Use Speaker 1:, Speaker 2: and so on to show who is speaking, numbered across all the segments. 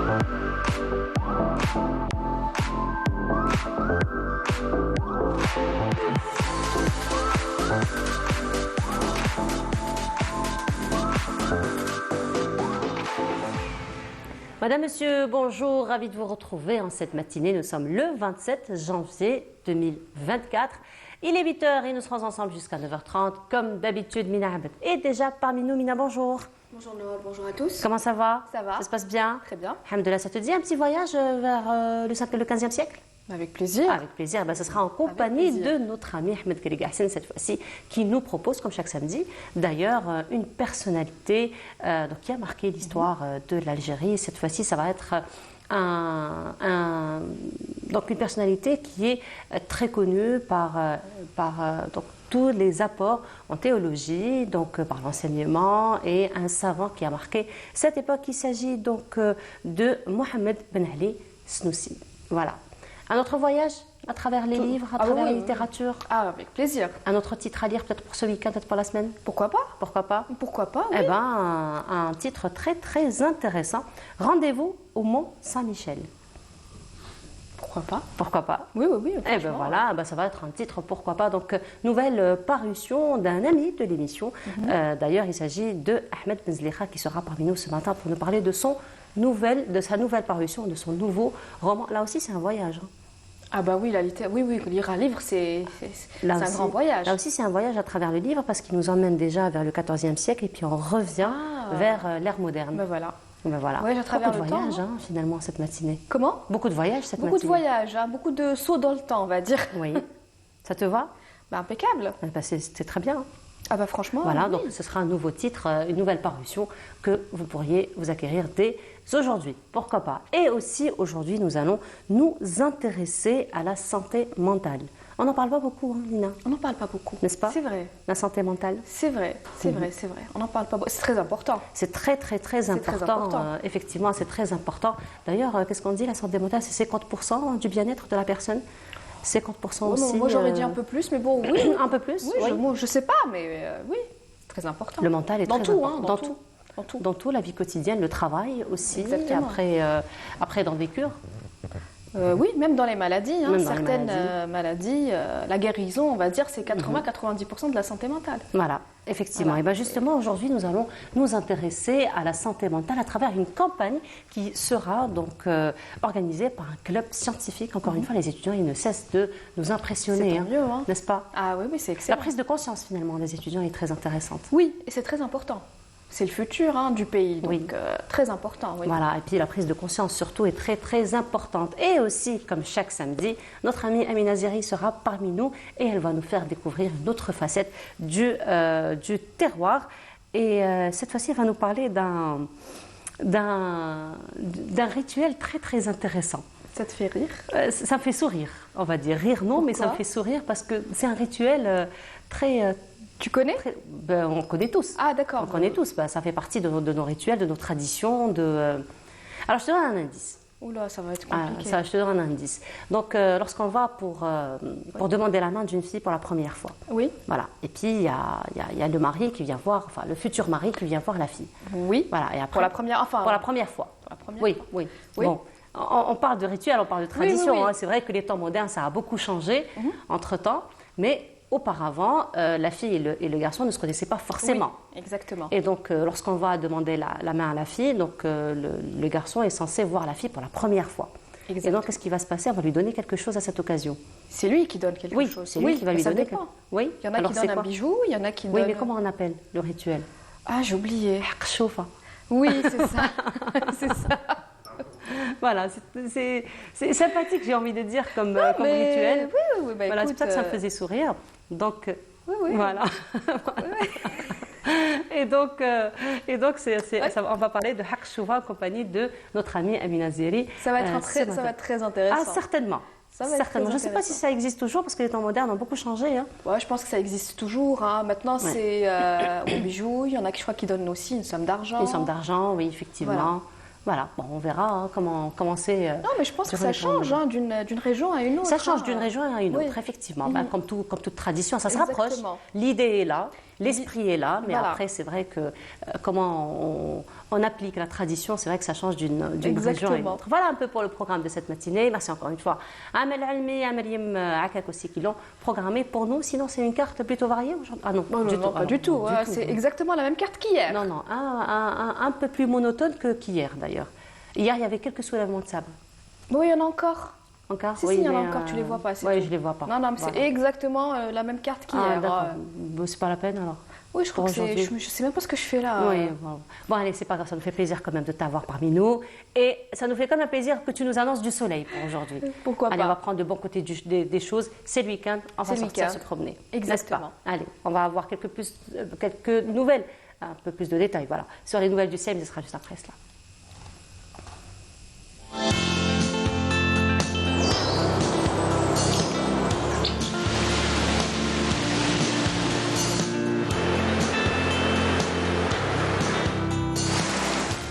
Speaker 1: Madame, Monsieur, bonjour, ravi de vous retrouver en cette matinée. Nous sommes le 27 janvier 2024. Il est 8h et nous serons ensemble jusqu'à 9h30. Comme d'habitude, Mina Abed est déjà parmi nous. Mina, bonjour.
Speaker 2: Bonjour Noah, bonjour à tous.
Speaker 1: Comment ça va?
Speaker 2: Ça va.
Speaker 1: Ça se passe bien?
Speaker 2: Très bien.
Speaker 1: Alhamdoulilah, ça te dit un petit voyage vers le 15e siècle?
Speaker 2: Avec plaisir.
Speaker 1: Avec plaisir. Ben, ce sera en compagnie de notre ami Ahmed Kaligassen cette fois-ci, qui nous propose, comme chaque samedi, d'ailleurs, une personnalité donc, qui a marqué l'histoire de l'Algérie. Cette fois-ci, ça va être donc une personnalité qui est très connue par donc, tous les apports en théologie, donc par l'enseignement, et un savant qui a marqué cette époque. Il s'agit donc de Mohamed Ben Ali Snoussi. Voilà. Un autre voyage à travers les livres, à travers la littérature.
Speaker 2: Ah, avec plaisir.
Speaker 1: Un autre titre à lire peut-être pour ce week-end, peut-être pour la semaine.
Speaker 2: Pourquoi pas?
Speaker 1: Pourquoi pas?
Speaker 2: Pourquoi pas, oui.
Speaker 1: Eh bien, un titre très très intéressant. Rendez-vous au Mont Saint-Michel.
Speaker 2: Pourquoi pas?
Speaker 1: Pourquoi pas?
Speaker 2: Oui, oui, oui.
Speaker 1: Eh bien voilà, ça va être un titre, pourquoi pas. Donc, nouvelle parution d'un ami de l'émission. D'ailleurs, il s'agit de Ahmed Benzlikha qui sera parmi nous ce matin pour nous parler de sa nouvelle parution, de son nouveau roman. Là aussi, c'est un voyage. Hein.
Speaker 2: Ah bah oui, lire un livre, c'est un grand voyage.
Speaker 1: Là aussi, c'est un voyage à travers le livre parce qu'il nous emmène déjà vers le XIVe siècle et puis on revient vers l'ère moderne.
Speaker 2: Ben voilà.
Speaker 1: Ben voilà.
Speaker 2: Voyage à travers
Speaker 1: beaucoup de
Speaker 2: le
Speaker 1: voyages,
Speaker 2: temps,
Speaker 1: hein, finalement, cette matinée.
Speaker 2: Comment?
Speaker 1: Beaucoup de voyages cette matinée.
Speaker 2: Beaucoup de voyages, hein, beaucoup de sauts dans le temps, on va dire.
Speaker 1: Oui. Ça te va?
Speaker 2: Bah, impeccable.
Speaker 1: C'est très bien. Hein.
Speaker 2: Ah bah franchement,
Speaker 1: voilà,
Speaker 2: oui.
Speaker 1: donc ce sera un nouveau titre, une nouvelle parution que vous pourriez vous acquérir dès aujourd'hui. Pourquoi pas? Et aussi, aujourd'hui, nous allons nous intéresser à la santé mentale. On n'en parle pas beaucoup, hein, Lina?
Speaker 2: On n'en parle pas beaucoup.
Speaker 1: N'est-ce pas?
Speaker 2: C'est vrai.
Speaker 1: La santé mentale?
Speaker 2: C'est vrai, c'est vrai, c'est vrai. On n'en parle pas beaucoup. C'est très important.
Speaker 1: C'est très, très, très important.
Speaker 2: Très important.
Speaker 1: Effectivement, c'est très important. D'ailleurs, qu'est-ce qu'on dit? La santé mentale, c'est 50% du bien-être de la personne. 50% aussi.
Speaker 2: Moi, j'aurais dit un peu plus, mais bon, oui.
Speaker 1: Un peu plus?
Speaker 2: Oui, je ne sais pas, mais oui, c'est très important.
Speaker 1: Le mental est
Speaker 2: dans
Speaker 1: très
Speaker 2: tout,
Speaker 1: important.
Speaker 2: Hein, dans tout. Dans tout.
Speaker 1: Dans tout, la vie quotidienne, le travail aussi.
Speaker 2: Exactement.
Speaker 1: Après dans des cures.
Speaker 2: Oui, même dans les maladies. Hein, certaines
Speaker 1: maladies,
Speaker 2: la guérison, on va dire, c'est 80-90% de la santé mentale.
Speaker 1: Voilà, effectivement.
Speaker 2: Voilà.
Speaker 1: Et bien justement, aujourd'hui, nous allons nous intéresser à la santé mentale à travers une campagne qui sera donc organisée par un club scientifique. Encore une fois, les étudiants, ils ne cessent de nous impressionner.
Speaker 2: C'est tant mieux, hein.
Speaker 1: N'est-ce pas?
Speaker 2: Ah oui, c'est excellent.
Speaker 1: La prise de conscience, finalement, des étudiants est très intéressante.
Speaker 2: Oui, et c'est très important. C'est le futur du pays, donc
Speaker 1: oui.
Speaker 2: Très important. Oui.
Speaker 1: Voilà, et puis la prise de conscience surtout est très très importante. Et aussi, comme chaque samedi, notre amie Amina Zeri sera parmi nous et elle va nous faire découvrir une autre facette du terroir. Et cette fois-ci, elle va nous parler d'un rituel très très intéressant.
Speaker 2: Ça te fait rire?
Speaker 1: Ça me fait sourire, on va dire. Rire non, mais ça me fait sourire parce que c'est un rituel très...
Speaker 2: Tu connais?
Speaker 1: On connaît tous.
Speaker 2: Ah d'accord.
Speaker 1: On connaît tous. Ça fait partie de nos rituels, de nos traditions. Alors je te donne un indice.
Speaker 2: Oula, ça va être compliqué.
Speaker 1: Je te donne un indice. Donc lorsqu'on va pour demander la main d'une fille pour la première fois.
Speaker 2: Oui.
Speaker 1: Voilà. Et puis il y a le mari qui vient voir, enfin le futur mari qui vient voir la fille.
Speaker 2: Oui.
Speaker 1: Voilà. Et après,
Speaker 2: pour la première fois.
Speaker 1: Pour la première fois. Oui. Bon. On parle de rituel, on parle de tradition.
Speaker 2: Oui.
Speaker 1: Hein. C'est vrai que les temps modernes, ça a beaucoup changé entre-temps. Mais auparavant, la fille et le garçon ne se connaissaient pas forcément.
Speaker 2: Oui, exactement.
Speaker 1: Et donc, lorsqu'on va demander la main à la fille, donc, le garçon est censé voir la fille pour la première fois. Exactement. Et donc, qu'est-ce qui va se passer? On va lui donner quelque chose à cette occasion.
Speaker 2: C'est lui qui donne quelque chose.
Speaker 1: C'est lui qui va lui donner quelque chose.
Speaker 2: Oui. Il y en a qui donnent un bijou, il y en a qui donnent...
Speaker 1: Oui, mais comment on appelle le rituel?
Speaker 2: Ah, j'ai oublié.
Speaker 1: Chauffa.
Speaker 2: Oui, c'est ça. C'est ça.
Speaker 1: Voilà, c'est sympathique, j'ai envie de dire, comme rituel.
Speaker 2: Oui,
Speaker 1: voilà, c'est pour ça que ça me faisait sourire. Donc, voilà. Et donc, on va parler de Haq Choufa en compagnie de notre amie Amina Zeri.
Speaker 2: Ça va être très intéressant.
Speaker 1: Ah, certainement. Certainement. Je ne sais pas si ça existe toujours parce que les temps modernes ont beaucoup changé. Hein.
Speaker 2: Ouais, je pense que ça existe toujours. Hein. Maintenant, c'est au bijou. Il y en a qui, je crois, qui donnent aussi une somme d'argent.
Speaker 1: Une somme d'argent, oui, effectivement. Voilà, bon, on verra hein, comment c'est.
Speaker 2: Non, mais je pense que ça change d'une région à une autre.
Speaker 1: Ça change d'une région à une autre, effectivement. Comme toute tradition, ça se rapproche. L'idée est là. l'esprit est là, mais
Speaker 2: Voilà.
Speaker 1: après, c'est vrai que comment on applique la tradition, c'est vrai que ça change d'une région à une autre. Voilà un peu pour le programme de cette matinée. Merci encore une fois à Amel Almi et à Mariam Akak aussi qui l'ont programmé pour nous. Sinon, c'est une carte plutôt variée aujourd'hui. Ah non,
Speaker 2: Non, pas du tout. C'est exactement la même carte qu'hier.
Speaker 1: Non, non, un peu plus monotone qu'hier d'ailleurs. Hier, il y avait quelques soulèvements de sable.
Speaker 2: Oui, il y en a encore.
Speaker 1: Encore?
Speaker 2: Si,
Speaker 1: Oui,
Speaker 2: il y en a
Speaker 1: mais,
Speaker 2: encore, tu les vois pas.
Speaker 1: Oui, je les vois pas.
Speaker 2: Non, mais
Speaker 1: Voilà.
Speaker 2: c'est exactement la même carte
Speaker 1: Ah,
Speaker 2: qu'hier.
Speaker 1: d'accord. Bon, c'est pas la peine alors.
Speaker 2: Oui, je crois
Speaker 1: Pour
Speaker 2: que c'est.
Speaker 1: aujourd'hui.
Speaker 2: Je sais même pas ce que je fais là.
Speaker 1: Oui, bon, allez, c'est pas grave, ça nous fait plaisir quand même de t'avoir parmi nous. Et ça nous fait quand même plaisir que tu nous annonces du soleil pour aujourd'hui.
Speaker 2: Pourquoi
Speaker 1: allez,
Speaker 2: pas.
Speaker 1: on va prendre le bon côté des choses. C'est le week-end, on va
Speaker 2: C'est le
Speaker 1: sortir
Speaker 2: week-end.
Speaker 1: se promener.
Speaker 2: Exactement.
Speaker 1: N'est-ce pas? Allez, on va avoir quelques nouvelles, un peu plus de détails, voilà. Sur les nouvelles du ciel, mais ce sera juste après cela.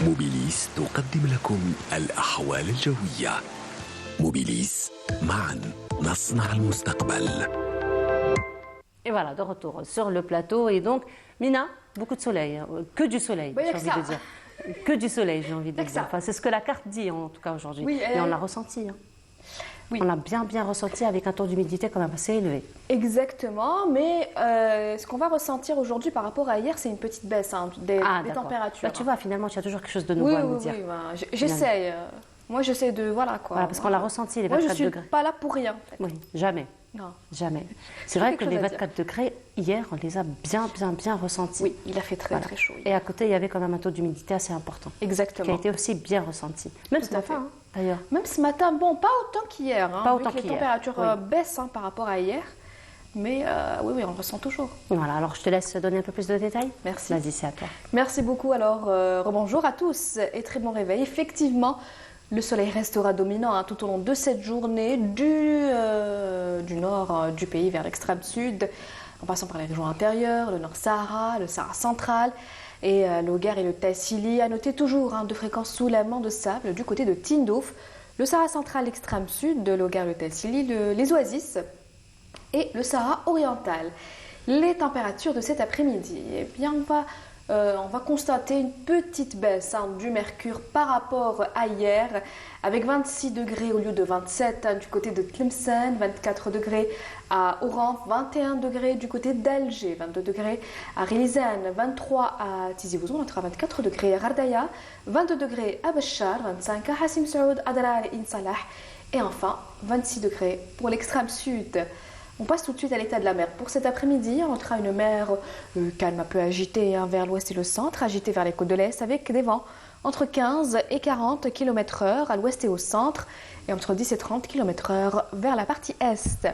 Speaker 3: موبيليس تقدم لكم الأحوال الجوية. موبيليس معا نصنع المستقبل.
Speaker 1: Et voilà, de retour sur le plateau. Et donc, Mina, beaucoup de soleil, hein. Que du soleil,
Speaker 2: Oui,
Speaker 1: j'ai
Speaker 2: que
Speaker 1: envie
Speaker 2: ça.
Speaker 1: de dire. Que du soleil, j'ai envie de
Speaker 2: Que
Speaker 1: dire.
Speaker 2: ça.
Speaker 1: Enfin, c'est ce que la carte dit en tout cas aujourd'hui.
Speaker 2: Oui,
Speaker 1: et on l'a ressenti. Hein.
Speaker 2: Oui.
Speaker 1: On l'a bien ressenti avec un taux d'humidité quand même assez élevé.
Speaker 2: Exactement, mais ce qu'on va ressentir aujourd'hui par rapport à hier, c'est une petite baisse des
Speaker 1: d'accord.
Speaker 2: températures.
Speaker 1: Bah, tu vois, finalement, tu as toujours quelque chose de nouveau
Speaker 2: Oui,
Speaker 1: à
Speaker 2: oui,
Speaker 1: nous dire.
Speaker 2: oui. J'essaye. Moi, j'essaie de. Voilà quoi.
Speaker 1: Voilà, parce qu'on l'a ressenti, les
Speaker 2: Moi,
Speaker 1: 24
Speaker 2: je suis
Speaker 1: degrés.
Speaker 2: pas là pour rien. En fait.
Speaker 1: Oui, jamais.
Speaker 2: Non.
Speaker 1: Jamais. C'est
Speaker 2: J'ai
Speaker 1: vrai
Speaker 2: quelque
Speaker 1: que les
Speaker 2: chose à dire.
Speaker 1: 24 degrés, hier, on les a bien ressentis.
Speaker 2: Oui, il a fait très
Speaker 1: Voilà.
Speaker 2: très chaud.
Speaker 1: Et à côté, il y avait quand même un taux d'humidité assez important, qui a
Speaker 2: Exactement.
Speaker 1: été aussi bien ressenti. Même
Speaker 2: Tout
Speaker 1: ce
Speaker 2: à
Speaker 1: matin,
Speaker 2: fait.
Speaker 1: hein, d'ailleurs.
Speaker 2: Même ce matin, bon, pas autant qu'hier. Hein,
Speaker 1: Pas
Speaker 2: vu
Speaker 1: autant
Speaker 2: que les
Speaker 1: qu'hier,
Speaker 2: températures
Speaker 1: oui.
Speaker 2: baissent par rapport à hier. Mais oui, on le ressent toujours.
Speaker 1: Voilà, alors je te laisse donner un peu plus de détails.
Speaker 2: Merci.
Speaker 1: Vas-y, c'est à toi.
Speaker 2: Merci beaucoup. Alors, rebonjour à tous et très bon réveil. Effectivement, le soleil restera dominant hein, tout au long de cette journée du nord du pays vers l'extrême sud, en passant par les régions intérieures, le nord Sahara, le Sahara central et l'Oguer et le Tassili. À noter toujours de fréquents soulèvements de sable du côté de Tindouf, le Sahara central extrême sud, de l'Oguer et le Tassili, les Oasis et le Sahara oriental. Les températures de cet après-midi, eh bien on va constater une petite baisse du mercure par rapport à hier, avec 26 degrés au lieu de 27 du côté de Tlemcen, 24 degrés à Oran, 21 degrés du côté d'Alger, 22 degrés à Rilizan, 23 à Tizi Ouzou, on sera 24 degrés à Gardaya, 22 degrés à Bachar, 25 à Hassim Saoud, Adrar et Insalah, et enfin 26 degrés pour l'extrême sud. On passe tout de suite à l'état de la mer. Pour cet après-midi, on notera une mer calme, un peu agitée vers l'ouest et le centre, agitée vers les côtes de l'Est avec des vents entre 15 et 40 km/h à l'ouest et au centre et entre 10 et 30 km/h vers la partie est.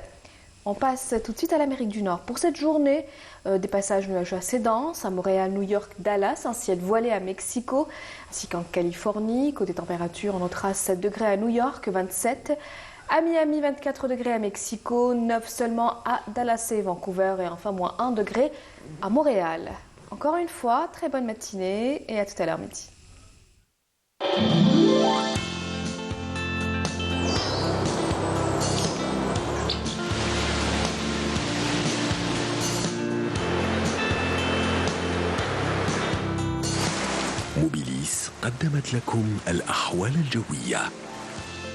Speaker 2: On passe tout de suite à l'Amérique du Nord. Pour cette journée, des passages nuageux assez denses à Montréal, New York, Dallas, un ciel voilé à Mexico ainsi qu'en Californie. Côté température, on notera 7 degrés à New York, 27 à Miami, 24 degrés à Mexico, 9 seulement à Dallas et Vancouver et enfin moins 1 degré à Montréal. Encore une fois, très bonne matinée et à tout à l'heure midi.
Speaker 3: موبيليس قدمت لكم الأحوال الجوية.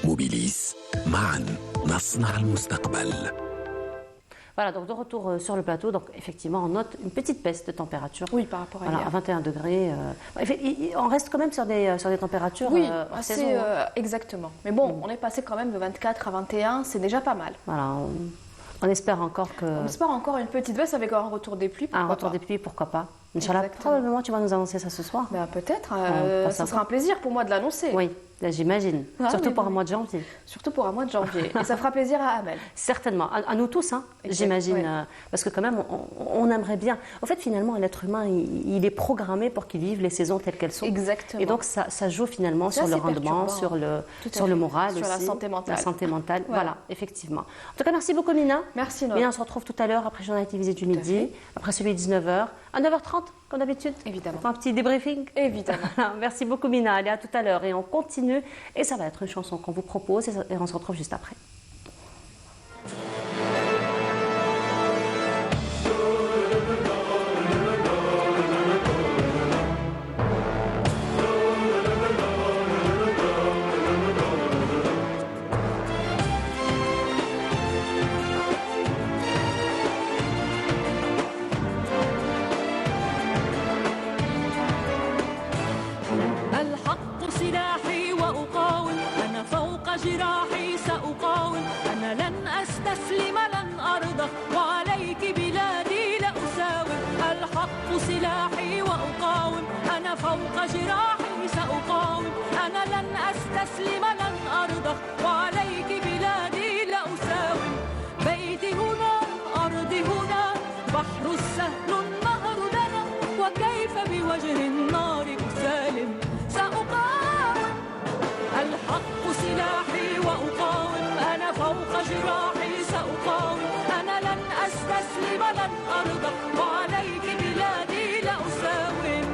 Speaker 3: موبيليس معا نصنع المستقبل.
Speaker 1: Voilà, donc de retour sur le plateau, donc effectivement on note une petite baisse de température.
Speaker 2: Oui, par rapport à
Speaker 1: Voilà,
Speaker 2: hier.
Speaker 1: à 21 degrés. On reste quand même sur des températures
Speaker 2: Oui,
Speaker 1: hors
Speaker 2: assez,
Speaker 1: saison, hein.
Speaker 2: exactement. Mais bon, on est passé quand même de 24 à 21, c'est déjà pas mal.
Speaker 1: Voilà, on espère encore que...
Speaker 2: On espère encore une petite baisse avec un retour des pluies.
Speaker 1: Un
Speaker 2: pourquoi
Speaker 1: retour
Speaker 2: pas.
Speaker 1: des pluies, pourquoi pas. Inch'Allah,
Speaker 2: Exactement.
Speaker 1: probablement tu vas nous annoncer ça ce soir.
Speaker 2: Ben, peut-être,
Speaker 1: pour
Speaker 2: ça
Speaker 1: savoir.
Speaker 2: sera un plaisir pour moi de l'annoncer.
Speaker 1: Oui, là, j'imagine.
Speaker 2: Ah,
Speaker 1: Surtout
Speaker 2: oui,
Speaker 1: pour
Speaker 2: oui.
Speaker 1: un mois de janvier.
Speaker 2: Surtout pour un mois de janvier. Et ça fera plaisir à Amel.
Speaker 1: Certainement, à nous tous, hein,
Speaker 2: Exact,
Speaker 1: j'imagine,
Speaker 2: ouais.
Speaker 1: parce que quand même, on aimerait bien. En fait, finalement, l'être humain, il est programmé pour qu'il vive les saisons telles qu'elles sont.
Speaker 2: Exactement.
Speaker 1: Et donc, ça joue finalement
Speaker 2: C'est
Speaker 1: sur le
Speaker 2: assez
Speaker 1: rendement,
Speaker 2: perturbant. Tout à
Speaker 1: sur le
Speaker 2: fait.
Speaker 1: moral
Speaker 2: Sur
Speaker 1: aussi.
Speaker 2: la santé mentale.
Speaker 1: La santé mentale,
Speaker 2: Voilà.
Speaker 1: voilà, effectivement. En tout cas, merci beaucoup, Mina.
Speaker 2: Merci, Noah.
Speaker 1: Mina, on se retrouve tout à l'heure après le journal télévisé du
Speaker 2: à
Speaker 1: midi,
Speaker 2: fait.
Speaker 1: après celui de 19h, à 9h30, comme d'habitude.
Speaker 2: Évidemment.
Speaker 1: On fait un petit débriefing.
Speaker 2: Évidemment.
Speaker 1: Merci beaucoup, Mina. Allez, à tout à l'heure. Et on continue. Et ça va être une chanson qu'on vous propose. Et on se retrouve juste après.
Speaker 4: وأقاوم أنا فوق جراحي سأقاوم أنا لن أستسلم لن أرضى وعليك بلادي لأساوم الحق سلاحي وأقاوم أنا فوق جراحي سأقاوم أنا لن أستسلم لن أرضى وعليك بلادي لأساوم بيتي هنا أرضي هنا بحر السهل النهر لنا وكيف بوجه النار أسالم سأقاوم الحق سلاحي وأقاوم أنا فوق جراحي سأقاوم أنا لن أستسلم لن أرضى وعليك بلادي لأساوم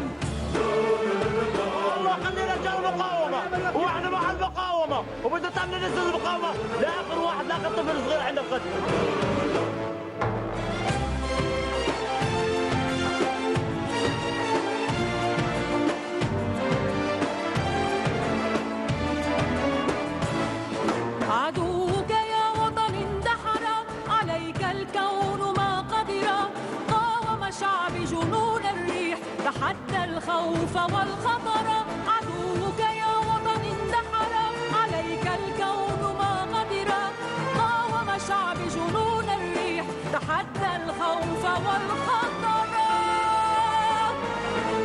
Speaker 5: والله خلينا رجال مقاومة واحنا مع المقاومة وبدنا تعمل نسل المقاومة لآخر واحد لاقى طفل صغير عنده قتل
Speaker 4: عدوك يا وطن اندحر عليك الكون ما قدر قاوم شعب جنون الريح تحدى الخوف والخطر عدوك يا وطن اندحر عليك الكون ما قدر قاوم شعب جنون الريح تحدى الخوف والخطر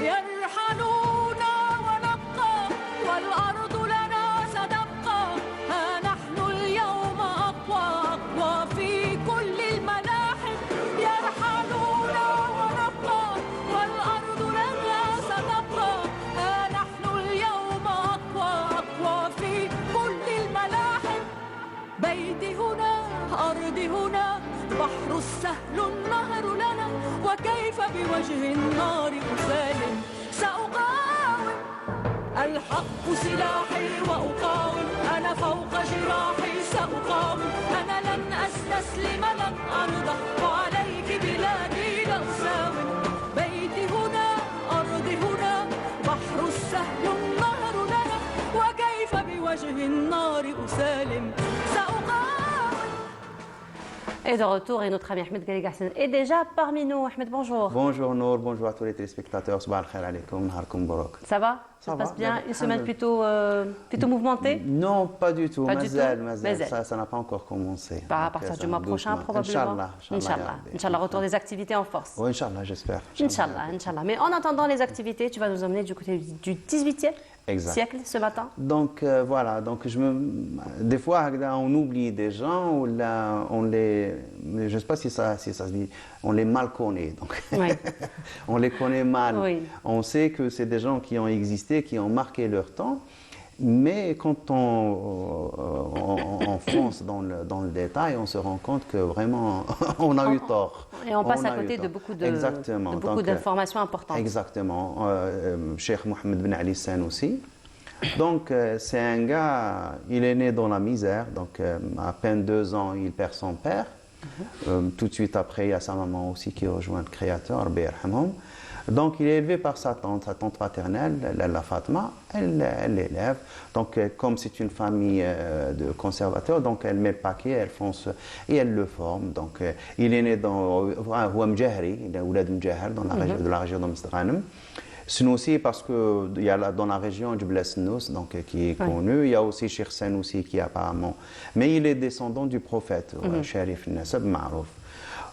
Speaker 4: يرحلون ونبقى والأرض لنا ستبقى ها نحن اليوم أقوى في كل الملاحم يرحلون ونبقى والأرض لنا ستبقى ها نحن اليوم أقوى في كل الملاحم بيتي هنا أرضي هنا بحر السهل النهر لنا وكيف بوجه النار أسالم سأقاوم الحق سلاحي وأقاوم أنا فوق جراحي سأقاوم أنا لن أستسلم لن أرضى وعليك بلادي لأساوم بيتي هنا أرضي هنا بحر السهل النهر لنا وكيف بوجه النار أسالم سأقاوم.
Speaker 1: Et de retour, et notre ami Ahmed Ghali est déjà parmi nous. Ahmed, bonjour.
Speaker 6: Bonjour Nour, bonjour à tous les téléspectateurs. Sabah al-khair alaikum, naharkoum barak.
Speaker 1: Ça va? Ça
Speaker 6: va,
Speaker 1: passe bien?
Speaker 6: bien,
Speaker 1: Une semaine plutôt mouvementée?
Speaker 6: Non, pas du tout.
Speaker 1: Pas du
Speaker 6: Mazel,
Speaker 1: tout.
Speaker 6: mazel.
Speaker 1: Mazel.
Speaker 6: Ça n'a pas encore commencé.
Speaker 1: À
Speaker 6: Donc,
Speaker 1: partir
Speaker 6: ça
Speaker 1: du mois prochain,
Speaker 6: doucement.
Speaker 1: probablement.
Speaker 6: Inch'Allah.
Speaker 1: Inch'Allah. Inch'Allah, retour des activités en force.
Speaker 6: Oui, Inch'Allah, j'espère.
Speaker 1: Inch'Allah, Inch'Allah. Mais en attendant les activités, tu vas nous emmener du côté du 18e
Speaker 6: Exact.
Speaker 1: siècle ce matin.
Speaker 6: Donc voilà, donc des fois on oublie des gens ou là, on les, je ne sais pas si ça se dit, on les mal connaît. Donc
Speaker 1: Oui.
Speaker 6: on les connaît mal.
Speaker 1: Oui.
Speaker 6: On sait que c'est des gens qui ont existé, qui ont marqué leur temps. Mais quand on fonce dans le détail, on se rend compte que vraiment on a eu tort.
Speaker 1: Et on passe à
Speaker 6: a eu
Speaker 1: côté de
Speaker 6: tort.
Speaker 1: beaucoup
Speaker 6: Exactement. Donc,
Speaker 1: d'informations importantes.
Speaker 6: Exactement. Cheikh Mohammed Ben Ali Sanoussi. Donc c'est un gars, il est né dans la misère. Donc à peine 2 ans, il perd son père. Tout de suite après, il y a sa maman aussi qui rejoint le Créateur, Rabbi yarhamhum. Donc il est élevé par sa tante paternelle, la Fatma, elle l'élève. Donc comme c'est une famille de conservateurs, donc elle met le paquet, elle fonce et elle le forme. Donc il est né dans Mjahri, Oulad Mjahar, dans la région de Mstghanem. Snoussi parce que il y a dans la région Jebel Snous, donc qui est connu. Il y a aussi Cheikh Sanoussi qui apparemment, mais il est descendant du prophète, Sharif Nasab Ma'rouf.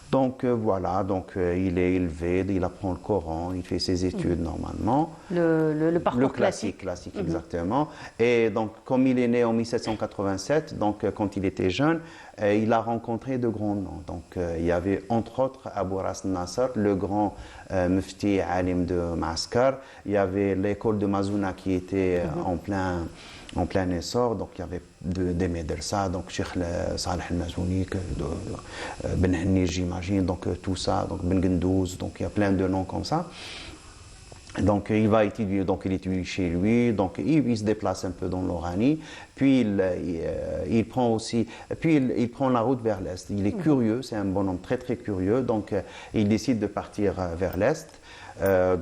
Speaker 6: Donc voilà, donc il est élevé, il apprend le Coran, il fait ses études normalement.
Speaker 1: Le parcours
Speaker 6: classique, exactement. Et donc comme il est né en 1787, donc quand il était jeune, il a rencontré de grands noms. Donc il y avait entre autres Abou Ras Nasser, le grand mufti alim de Maskar. Il y avait l'école de Mazouna qui était en plein essor, donc il y avait des médersa, donc Cheikh Saleh al-Mazouni, Ben Hanni, j'imagine, donc tout ça, donc Ben Gendouz, donc il y a plein de noms comme ça. Donc il va étudier, donc il étudie chez lui, donc il se déplace un peu dans l'Oranie, puis il prend aussi, puis il prend la route vers l'est. Il est curieux, c'est un bonhomme très très curieux, donc il décide de partir vers l'est.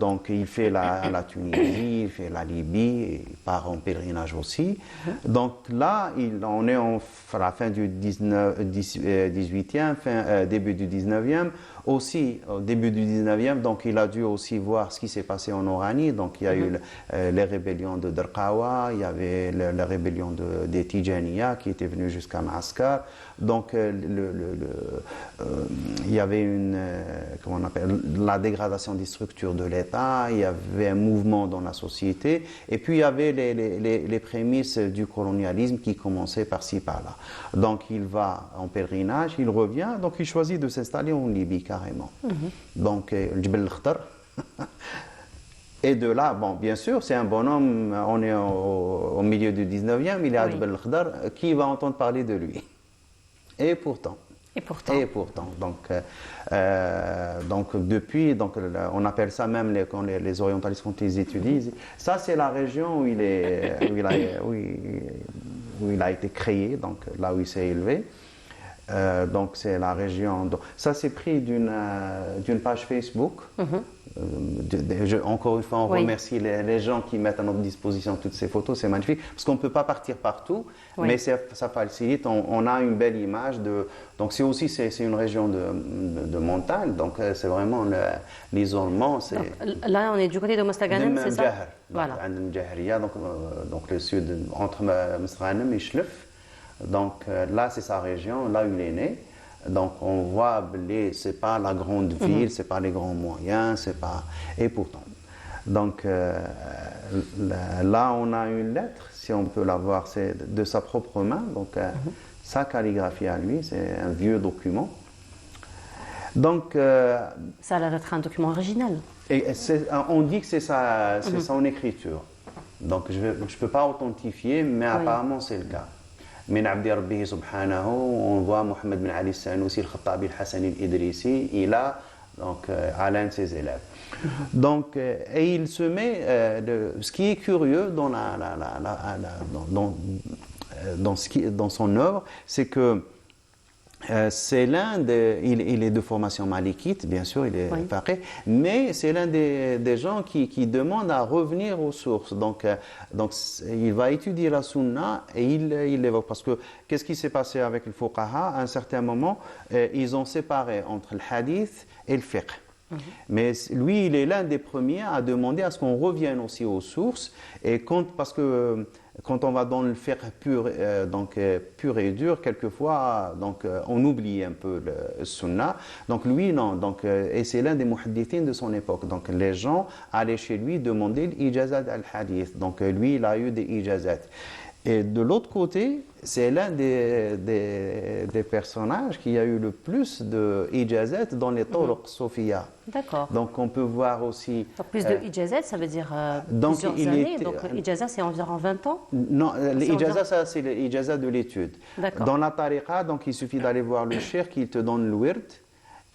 Speaker 6: Donc il fait la Tunisie, il fait la Libye, il part en pèlerinage aussi. Donc là, on est à la fin du 18e, début du 19e. Aussi, au début du 19e, donc il a dû aussi voir ce qui s'est passé en Oranie. Donc il y a eu les rébellions de Darqawa, il y avait la rébellion des Tijaniya qui étaient venus jusqu'à Maaskar. Donc il y avait comment on appelle, la dégradation des structures de l'État, il y avait un mouvement dans la société, et puis il y avait les prémices du colonialisme qui commençaient par-ci, par-là. Donc il va en pèlerinage, il revient, donc il choisit de s'installer en Libye carrément. Donc le Jbel al-Khtar. Et de là, bon, bien sûr, c'est un bonhomme, on est au milieu du 19e, il est à Jbel al-Khtar, qui va entendre parler de lui? Et pourtant. Donc depuis, donc, on appelle ça même, quand les orientalistes, quand ils étudient, ça c'est la région où il a été créé, donc là où il s'est élevé. Donc c'est la région. Donc, ça c'est pris d'une page Facebook. Encore une fois, on remercie les gens qui mettent à notre disposition toutes ces photos, c'est magnifique, parce qu'on ne peut pas partir partout, mais ça facilite, on a une belle image donc c'est une région de montagne, donc c'est vraiment l'isolement.
Speaker 1: Là, on est du côté de Mostaganem, c'est ça?
Speaker 6: Voilà. Donc le sud, entre Mostaganem et Chlef. Donc là, c'est sa région, là où il est né. Donc on voit, c'est pas la grande ville, c'est pas les grands moyens, c'est pas. Et pourtant. Donc là, on a une lettre, si on peut la voir, c'est de sa propre main. Donc sa calligraphie à lui, c'est un vieux document. Donc
Speaker 1: ça a l'air d'être un document original.
Speaker 6: Et on dit que c'est son écriture. Donc je peux pas authentifier, mais apparemment c'est le cas. من عبد ربه سبحانه, on voit Mohamed bin Ali Sanoussi, le Khattabi, le Hassani, l'Idrissi, il a donc à l'un de ses élèves. Donc, et il se met, ce qui est curieux dans son œuvre, c'est que c'est il est de formation malikite, bien sûr, il est faqih, mais c'est l'un des gens qui demandent à revenir aux sources. Donc il va étudier la sunna et il l'évoque. Parce que qu'est-ce qui s'est passé avec le fuqaha? À un certain moment, ils ont séparé entre le hadith et le fiqh. Mais lui, il est l'un des premiers à demander à ce qu'on revienne aussi aux sources. Et parce que quand on va dans le fiqh pur et dur, quelquefois, on oublie un peu le sunnah. Donc lui, non. Et c'est l'un des muhaddithines de son époque. Donc les gens allaient chez lui demander l'ijazat al-hadith. Donc lui, il a eu des ijazat. Et de l'autre côté, c'est l'un des personnages qui a eu le plus de ijazat dans les Turuq Sofiya.
Speaker 1: D'accord.
Speaker 6: Donc on peut voir aussi...
Speaker 1: Donc plus de ijazat, ça veut dire plusieurs années. Donc ijazat, c'est environ 20 ans?
Speaker 6: Non, l'ijazat, ça c'est l'ijazat de l'étude. Dans la tariqa, donc il suffit d'aller voir le cheikh qui te donne le wird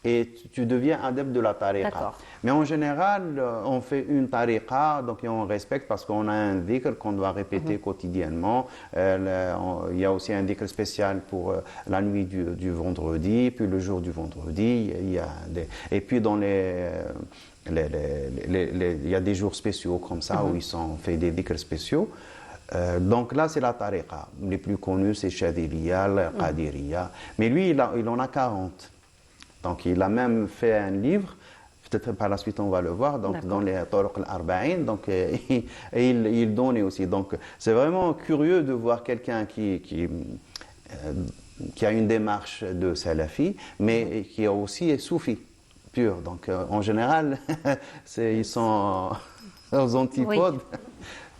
Speaker 6: et tu deviens adepte de la tariqa. Mais en général, on fait une tariqa, donc on respecte parce qu'on a un dhikr qu'on doit répéter quotidiennement. Il y a aussi un dhikr spécial pour la nuit du vendredi, puis le jour du vendredi. Et puis dans il y a des jours spéciaux comme ça où ils sont fait des dhikrs spéciaux. Donc là, c'est la tariqa. Les plus connus, c'est Shadiliya, Qadiriya. Mais lui, il en a 40. Donc il a même fait un livre, peut-être par la suite on va le voir, donc dans les Turuq al-Arba'in, donc et il donnait aussi. Donc c'est vraiment curieux de voir quelqu'un qui a une démarche de salafi, mais qui a aussi est soufi pur. Donc en général, ils sont aux antipodes. Oui.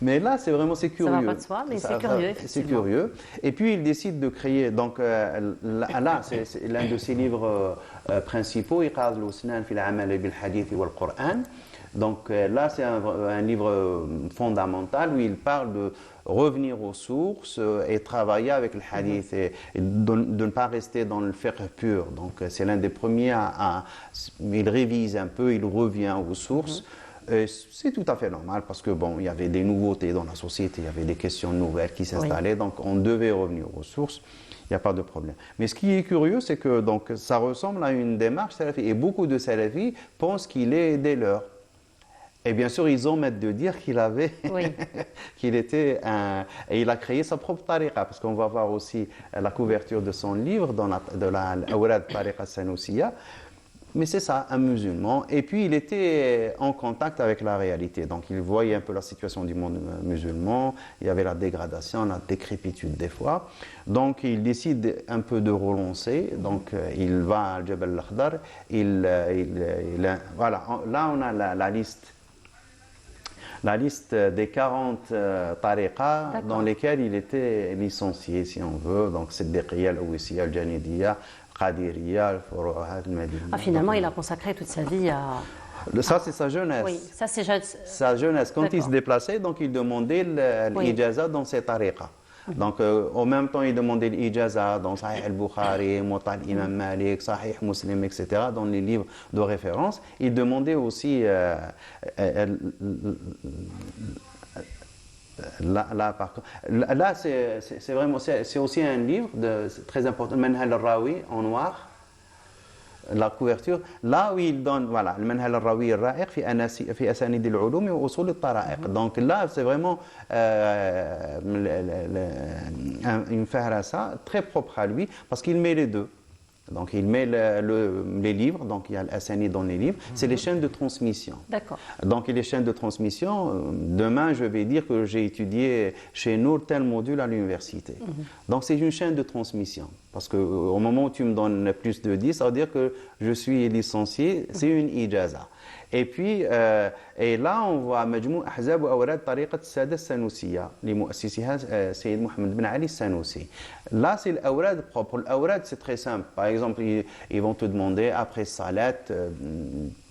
Speaker 6: Mais là, c'est curieux.
Speaker 1: Ça va pas de soi, mais c'est curieux, effectivement.
Speaker 6: C'est curieux. Et puis, il décide de créer, donc là, c'est l'un de ses livres principaux, Iqaz al-Usnan fi al-amal bil hadith wal Qur'an. Donc là, c'est un livre fondamental où il parle de revenir aux sources et travailler avec le hadith et de ne pas rester dans le fiqh pur. Donc c'est l'un des premiers il révise un peu, il revient aux sources. C'est tout à fait normal parce que il y avait des nouveautés dans la société, il y avait des questions nouvelles qui s'installaient, donc on devait revenir aux sources, il n'y a pas de problème. Mais ce qui est curieux, c'est que ça ressemble à une démarche salafi et beaucoup de salafis pensent qu'il est des leurs. Et bien sûr, ils omettent de dire qu'il avait,
Speaker 1: Oui.
Speaker 6: qu'il était un... Et il a créé sa propre tariqa, parce qu'on va voir aussi la couverture de son livre, de la Awrad Tariqa Sanoussia. Mais c'est ça, un musulman. Et puis, il était en contact avec la réalité. Donc, il voyait un peu la situation du monde musulman. Il y avait la dégradation, la décrépitude des fois. Donc, il décide un peu de relancer. Donc, il va à Jabal al-Akhdar. Voilà, là, on a la liste. La liste des 40 tariqas dans lesquelles il était licencié, si on veut. Donc, c'est Siddiqiyya, al-Awissiyya, al-Janidiyya, Qadiriyya, al-Furu'a, al-Madiniyya.
Speaker 1: Ah, finalement, il a consacré toute sa vie à...
Speaker 6: Ça, c'est sa jeunesse.
Speaker 1: Oui, ça c'est...
Speaker 6: Sa jeunesse. Quand il se
Speaker 1: D'accord.
Speaker 6: déplaçait, donc il demandait l'ijaza dans ses tariqas. Donc, en même temps, il demandait l'ijaza dans Sahih al-Bukhari, Muwatta al-Imam Malik, Sahih Muslim, etc., dans les livres de référence. Il demandait aussi... Là, c'est vraiment, c'est aussi un livre très important, Manhal al-Rawi en noir, la couverture, là où il donne, voilà, le Manhal al-Rawi al-Ra'iq fi asanid al-ulum wa usul al-tara'iq. Donc là, c'est vraiment une fahrasa très propre à lui, parce qu'il met les deux. Donc il met les livres, donc il y a l'Asanid dans les livres, c'est les chaînes de transmission.
Speaker 1: D'accord.
Speaker 6: Donc les chaînes de transmission, demain je vais dire que j'ai étudié chez nous tel module à l'université. Donc c'est une chaîne de transmission. Parce qu'au moment où tu me donnes plus de 10, ça veut dire que je suis licencié, c'est une ijaza. Et puis, et là, on voit Majmou Ahzab wa Awrad Tariqat Sada Sanoussia, les muassisiha Sayyid Mohamed Ben Ali Sanoussi. Là, c'est l'Awrad propre. L'Awrad, c'est très simple. Par exemple, ils vont te demander, après Salat,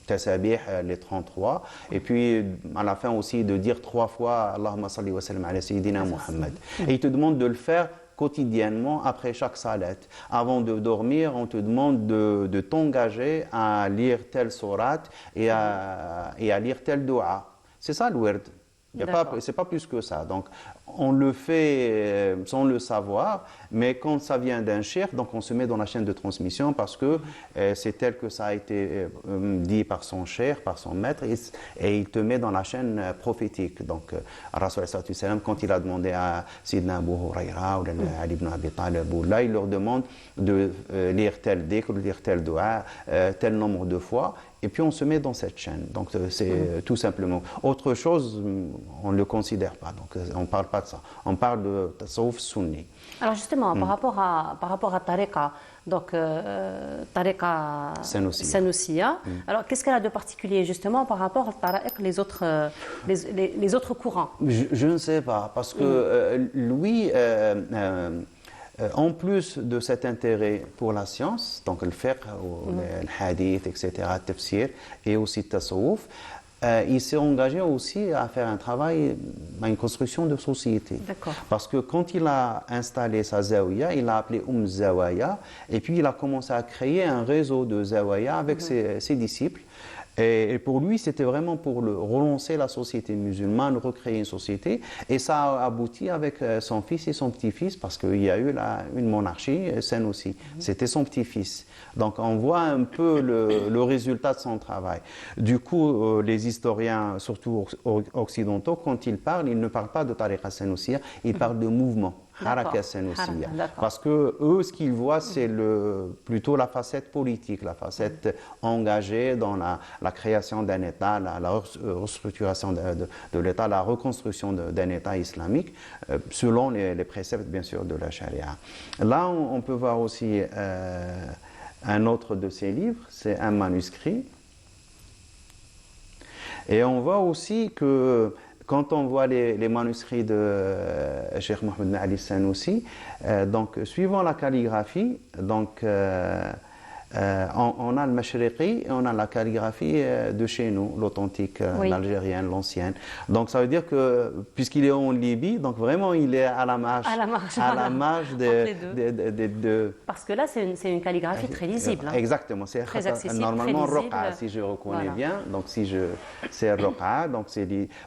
Speaker 6: Tasabih, les 33, et puis à la fin aussi de dire 3 fois Allahumma salli wa sallam ala Sayyidina Muhammad. Et ils te demandent de le faire quotidiennement après chaque salat. Avant de dormir, on te demande de t'engager à lire telle sourate et à lire tel dua. C'est ça le wird. C'est pas plus que ça. Donc, on le fait sans le savoir, mais quand ça vient d'un cheikh, donc on se met dans la chaîne de transmission parce que c'est tel que ça a été dit par son cheikh, par son maître, et il te met dans la chaîne prophétique. Donc, Rasul sallallahu alayhi wa sallam, quand il a demandé à Sidna Abu Huraira ou à Ali ibn Abi Talib, là, il leur demande de lire tel dhikr, lire tel dua, tel nombre de fois. Et puis on se met dans cette chaîne. Donc c'est tout simplement. Autre chose, on ne le considère pas. Donc on ne parle pas de ça. On parle de tasawwuf sunni.
Speaker 1: Alors justement, par rapport à Tariqa, donc Tariqa Sanoussia, alors qu'est-ce qu'elle a de particulier justement par rapport à Tariq, les autres courants?
Speaker 6: Je ne sais pas, parce que lui... en plus de cet intérêt pour la science, donc le fiqh, le hadith, etc., le tafsir, et aussi le tasawwuf, il s'est engagé aussi à faire un travail, à une construction de société. Parce que quand il a installé sa zawiya, il l'a appelé Zawaya, et puis il a commencé à créer un réseau de zawaya avec ses disciples. Et pour lui, c'était vraiment pour relancer la société musulmane, recréer une société. Et ça a abouti avec son fils et son petit-fils, parce qu'il y a eu une monarchie saine aussi. C'était son petit-fils. Donc on voit un peu le résultat de son travail. Du coup, les historiens, surtout occidentaux, quand ils ne parlent pas de Tariqa Sanoussia, ils parlent de mouvement. Haraka Sanoussia. Parce que eux, ce qu'ils voient, c'est plutôt la facette politique, la facette engagée dans la création d'un État, la restructuration de l'État, la reconstruction d'un État islamique, selon les préceptes, bien sûr, de la charia. Là, on peut voir aussi un autre de ses livres, c'est un manuscrit. Et on voit aussi que quand on voit les manuscrits de Cheikh Mohamed Ben Ali Sanoussi, donc suivant la calligraphie, donc on a le mashriqi et on a la calligraphie de chez nous, l'authentique, l'algérienne, l'ancienne. Donc ça veut dire que, puisqu'il est en Libye, donc vraiment il est à la marge, de...
Speaker 1: Parce que là, c'est une calligraphie très lisible.
Speaker 6: Exactement, c'est
Speaker 1: très accessible,
Speaker 6: normalement
Speaker 1: très lisible.
Speaker 6: Roqa, si je reconnais bien. Donc c'est Roqa, donc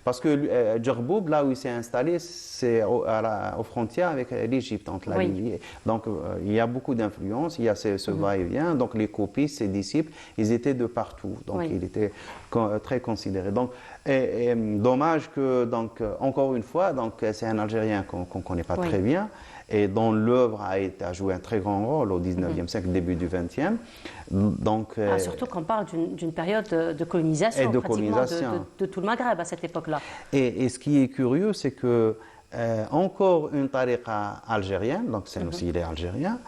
Speaker 6: parce que Djerboub, là où il s'est installé, c'est aux frontières avec l'Égypte, entre la Libye. Donc il y a beaucoup d'influence, il y a ce va-et-vient. Donc donc les copistes, ses disciples, ils étaient de partout. Donc
Speaker 1: Oui.
Speaker 6: il était très considéré. Donc, et dommage que, donc, encore une fois, donc, c'est un Algérien qu'on ne connaît pas
Speaker 1: Oui.
Speaker 6: très bien et dont l'œuvre a joué un très grand rôle au 19e siècle, début du 20e. Donc,
Speaker 1: Surtout qu'on parle d'une période de colonisation,
Speaker 6: Et de
Speaker 1: pratiquement
Speaker 6: colonisation.
Speaker 1: de tout le Maghreb à cette époque-là.
Speaker 6: et ce qui est curieux, c'est que encore une tariqa algérienne, donc c'est aussi il est algérien,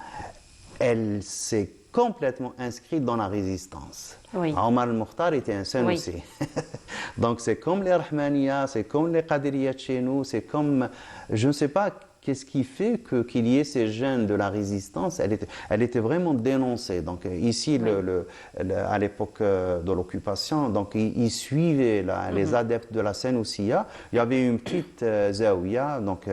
Speaker 6: elle s'est complètement inscrite dans la résistance.
Speaker 1: Oui.
Speaker 6: Omar al-Mukhtar était un Sanoussi. Donc c'est comme les Rahmaniya, c'est comme les Qadiriyya chez nous, c'est comme, je ne sais pas qu'est-ce qui fait qu'il y ait ces gènes de la résistance. Elle était vraiment dénoncée. Donc ici, à l'époque de l'occupation, donc ils suivaient les adeptes de la Sanoussia. Il y avait une petite zaouia, donc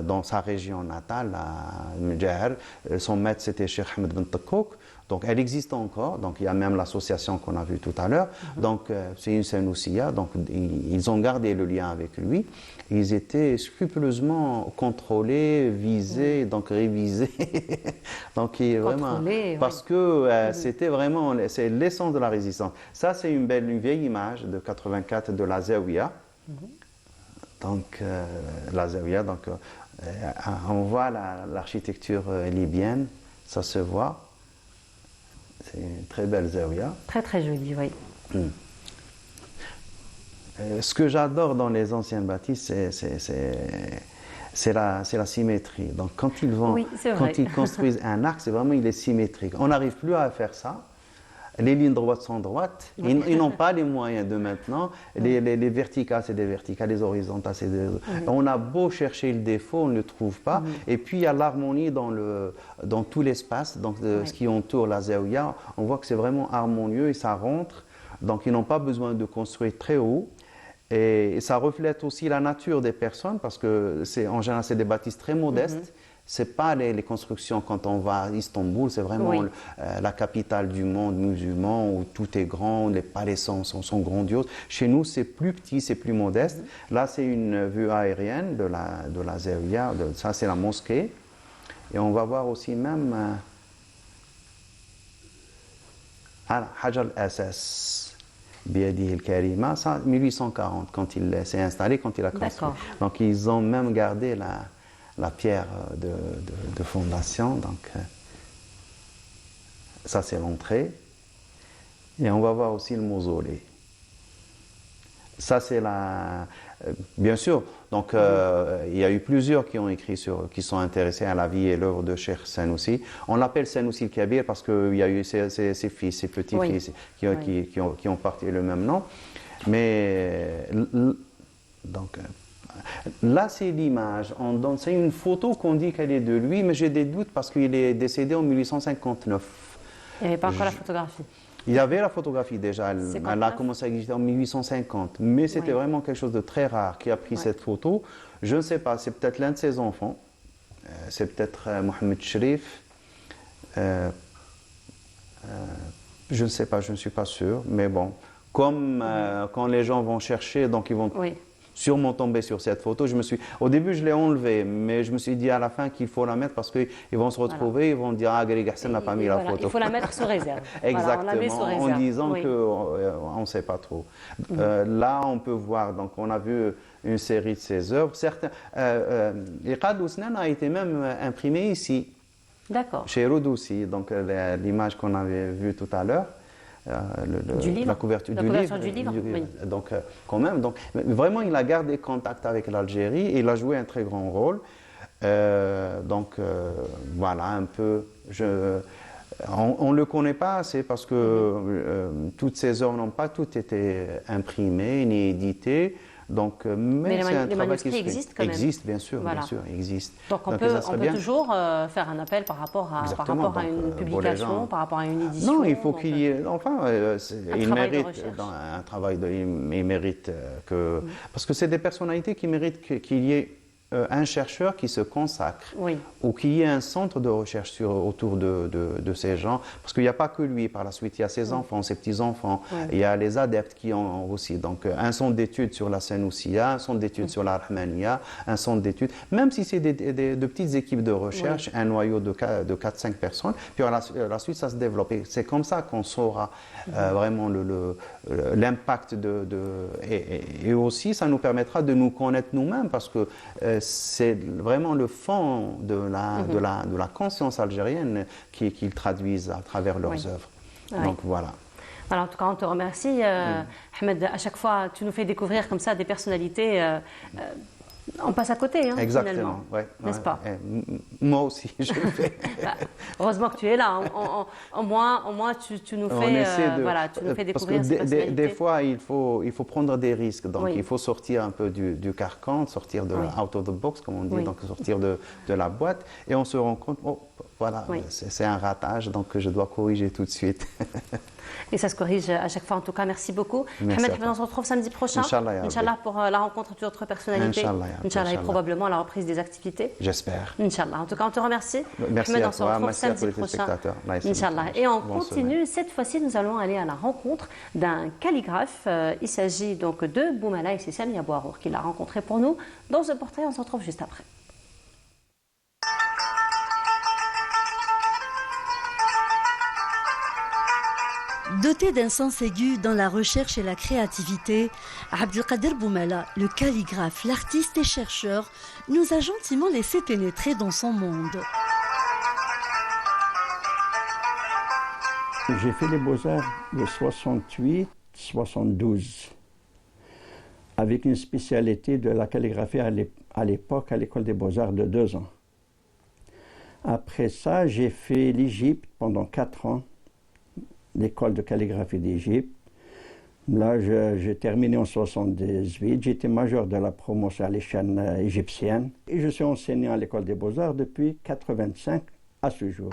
Speaker 6: dans sa région natale, à Mjaher. Son maître, c'était Cheikh Ahmed Ben Takkouk. Donc elle existe encore, donc il y a même l'association qu'on a vue tout à l'heure. Donc c'est une Sanoussia, donc ils ont gardé le lien avec lui. Ils étaient scrupuleusement contrôlés, visés, donc révisés. Donc vraiment,
Speaker 1: Contrôlés,
Speaker 6: parce que c'était vraiment, c'est l'essence de la résistance. Ça c'est une vieille image de 84 de la Zawiya. Donc la Zawiya, donc on voit l'architecture libyenne, ça se voit. C'est une très belle zaouia.
Speaker 1: Très très joli, oui.
Speaker 6: Ce que j'adore dans les anciennes bâtisses, c'est la symétrie. Donc quand
Speaker 1: Oui, c'est vrai.
Speaker 6: quand ils construisent un arc, c'est vraiment il est symétrique. On n'arrive plus à faire ça. Les lignes droites sont droites. Ils n'ont pas les moyens de maintenant. Les verticales, c'est des verticales. Les horizontales, c'est des... On a beau chercher le défaut, on ne le trouve pas. Et puis, il y a l'harmonie dans tout l'espace, donc ce qui entoure la zaouia. On voit que c'est vraiment harmonieux et ça rentre. Donc, ils n'ont pas besoin de construire très haut. Et ça reflète aussi la nature des personnes parce que, en général, c'est des bâtisses très modestes. C'est pas les constructions quand on va à Istanbul, c'est vraiment la capitale du monde musulman où tout est grand, les palais sont grandioses. Chez nous, c'est plus petit, c'est plus modeste. Là, c'est une vue aérienne de la zaouia, ça c'est la mosquée. Et on va voir aussi même Hajj al-Asas, Biadihi al-Karima, ça 1840, quand il s'est installé, quand il a construit.
Speaker 1: D'accord.
Speaker 6: Donc ils ont même gardé la pierre de fondation. Donc, ça, c'est l'entrée. Et on va voir aussi le mausolée. Ça, c'est bien sûr, donc il y a eu plusieurs qui ont écrit qui sont intéressés à la vie et l'œuvre de Cheikh Sanoussi. On l'appelle Sanoussi le Kabir parce qu'il y a eu ses fils, ses petits-fils qui ont porté le même nom. Mais donc là, c'est l'image. C'est une photo qu'on dit qu'elle est de lui, mais j'ai des doutes parce qu'il est décédé en 1859.
Speaker 1: Il n'y avait pas encore la photographie.
Speaker 6: Il y avait la photographie déjà. Elle a commencé à exister en 1850. Mais c'était vraiment quelque chose de très rare qui a pris cette photo. Je ne sais pas, c'est peut-être l'un de ses enfants. C'est peut-être Mohamed Sherif. Je ne sais pas, je ne suis pas sûr. Mais bon, comme quand les gens vont chercher, donc ils vont sûrement tomber sur cette photo. Au début, je l'ai enlevée, mais je me suis dit à la fin qu'il faut la mettre parce qu'ils vont se retrouver, ils vont dire « Ah, Greg Hassan n'a pas mis la photo ».
Speaker 1: Il faut la mettre sous réserve.
Speaker 6: Exactement,
Speaker 1: on la met sous réserve.
Speaker 6: en disant qu'on ne sait pas trop. Là, on peut voir, donc on a vu une série de ses œuvres. Iqad Ousnan a été même imprimé ici, chez Rodoussi, donc l'image qu'on avait vue tout à l'heure. La couverture du livre. Donc, quand même, vraiment, il a gardé contact avec l'Algérie et il a joué un très grand rôle. Voilà, un peu. On ne le connaît pas assez parce que toutes ces œuvres n'ont pas toutes été imprimées ni éditées. Donc, mais
Speaker 1: les manuscrits existent quand même.
Speaker 6: Existent, bien sûr, existent.
Speaker 1: Donc on peut toujours faire un appel par rapport à une publication, par rapport à une édition.
Speaker 6: Non, il faut qu'il y ait, enfin, il mérite un travail il mérite que, parce que c'est des personnalités qui méritent qu'il y ait un chercheur qui se consacre
Speaker 1: Oui.
Speaker 6: ou qu'il y ait un centre de recherche autour de ces gens, parce qu'il n'y a pas que lui, par la suite il y a ses enfants, ses petits-enfants, il y a les adeptes qui ont aussi, donc un centre d'études sur la Senoussia, un centre d'études sur la Rahmaniya, un centre d'études, même si c'est de petites équipes de recherche, un noyau de 4-5 personnes, puis à la suite ça se développe. Et c'est comme ça qu'on saura vraiment l'impact et aussi ça nous permettra de nous connaître nous-mêmes, parce que c'est vraiment le fond de la conscience algérienne qu'ils traduisent à travers leurs œuvres.
Speaker 1: Oui.
Speaker 6: Donc voilà.
Speaker 1: Alors, en tout cas, on te remercie. Ahmed, à chaque fois, tu nous fais découvrir comme ça des personnalités. On passe à côté, hein,
Speaker 6: Exactement,
Speaker 1: finalement. N'est-ce pas?
Speaker 6: Moi aussi, je le fais.
Speaker 1: Heureusement que tu es là. Au moins tu nous fais, tu nous fais découvrir ces personnalités.
Speaker 6: Des fois, il faut prendre des risques. Donc, il faut sortir un peu du carcan, sortir de out of the box, comme on dit, donc sortir de la boîte. Et on se rend compte, c'est un ratage, donc je dois corriger tout de suite.
Speaker 1: Et ça se corrige à chaque fois. En tout cas, merci beaucoup. Ahmed, on se retrouve samedi prochain. Inch'Allah, pour la rencontre d'autres personnalités. Inch'Allah, et probablement la reprise des activités.
Speaker 6: J'espère.
Speaker 1: Inch'Allah. En tout cas, on te remercie.
Speaker 6: Merci
Speaker 1: Ahmed,
Speaker 6: à
Speaker 1: on se
Speaker 6: toi.
Speaker 1: retrouve
Speaker 6: Merci à tous
Speaker 1: samedi
Speaker 6: les
Speaker 1: prochain.
Speaker 6: téléspectateurs.
Speaker 1: Inch'Allah. Et on continue. Cette fois-ci, nous allons aller à la rencontre d'un calligraphe. Il s'agit donc de Boumala, et c'est Samia Bouarour qui l'a rencontré pour nous. Dans ce portrait, on se retrouve juste après.
Speaker 7: Doté d'un sens aigu dans la recherche et la créativité, Abdelkader Boumala, le calligraphe, l'artiste et chercheur, nous a gentiment laissé pénétrer dans son monde.
Speaker 8: J'ai fait les Beaux-Arts de 68-72, avec une spécialité de la calligraphie à l'époque à l'école des Beaux-Arts de 2 ans. Après ça, j'ai fait l'Égypte pendant 4 ans, l'école de calligraphie d'Égypte. Là, j'ai terminé en 78. J'étais major de la promotion à l'échelle égyptienne. Et je suis enseignant à l'école des Beaux-Arts depuis 85 à ce jour.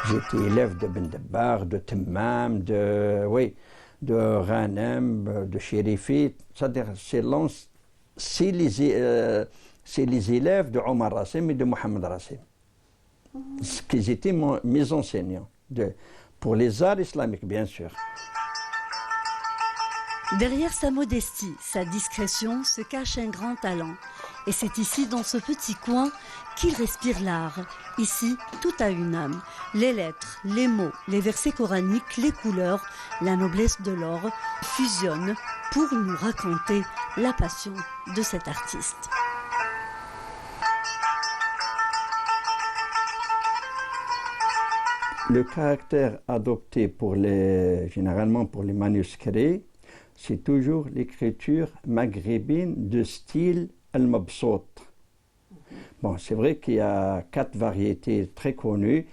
Speaker 8: J'étais élève de Ben Dabbar, de Temmam, de Ghanem, de Chérifi. C'est les élèves de Omar Rassim et de Mohamed Rassim. Qu'ils étaient mes enseignants, pour les arts islamiques, bien sûr.
Speaker 7: Derrière sa modestie, sa discrétion, se cache un grand talent. Et c'est ici, dans ce petit coin, qu'il respire l'art. Ici, tout a une âme. Les lettres, les mots, les versets coraniques, les couleurs, la noblesse de l'or fusionnent pour nous raconter la passion de cet artiste.
Speaker 8: Le caractère adopté généralement pour les manuscrits, c'est toujours l'écriture maghrébine de style al-mabsout. Bon, c'est vrai qu'il y a 4 variétés très connues,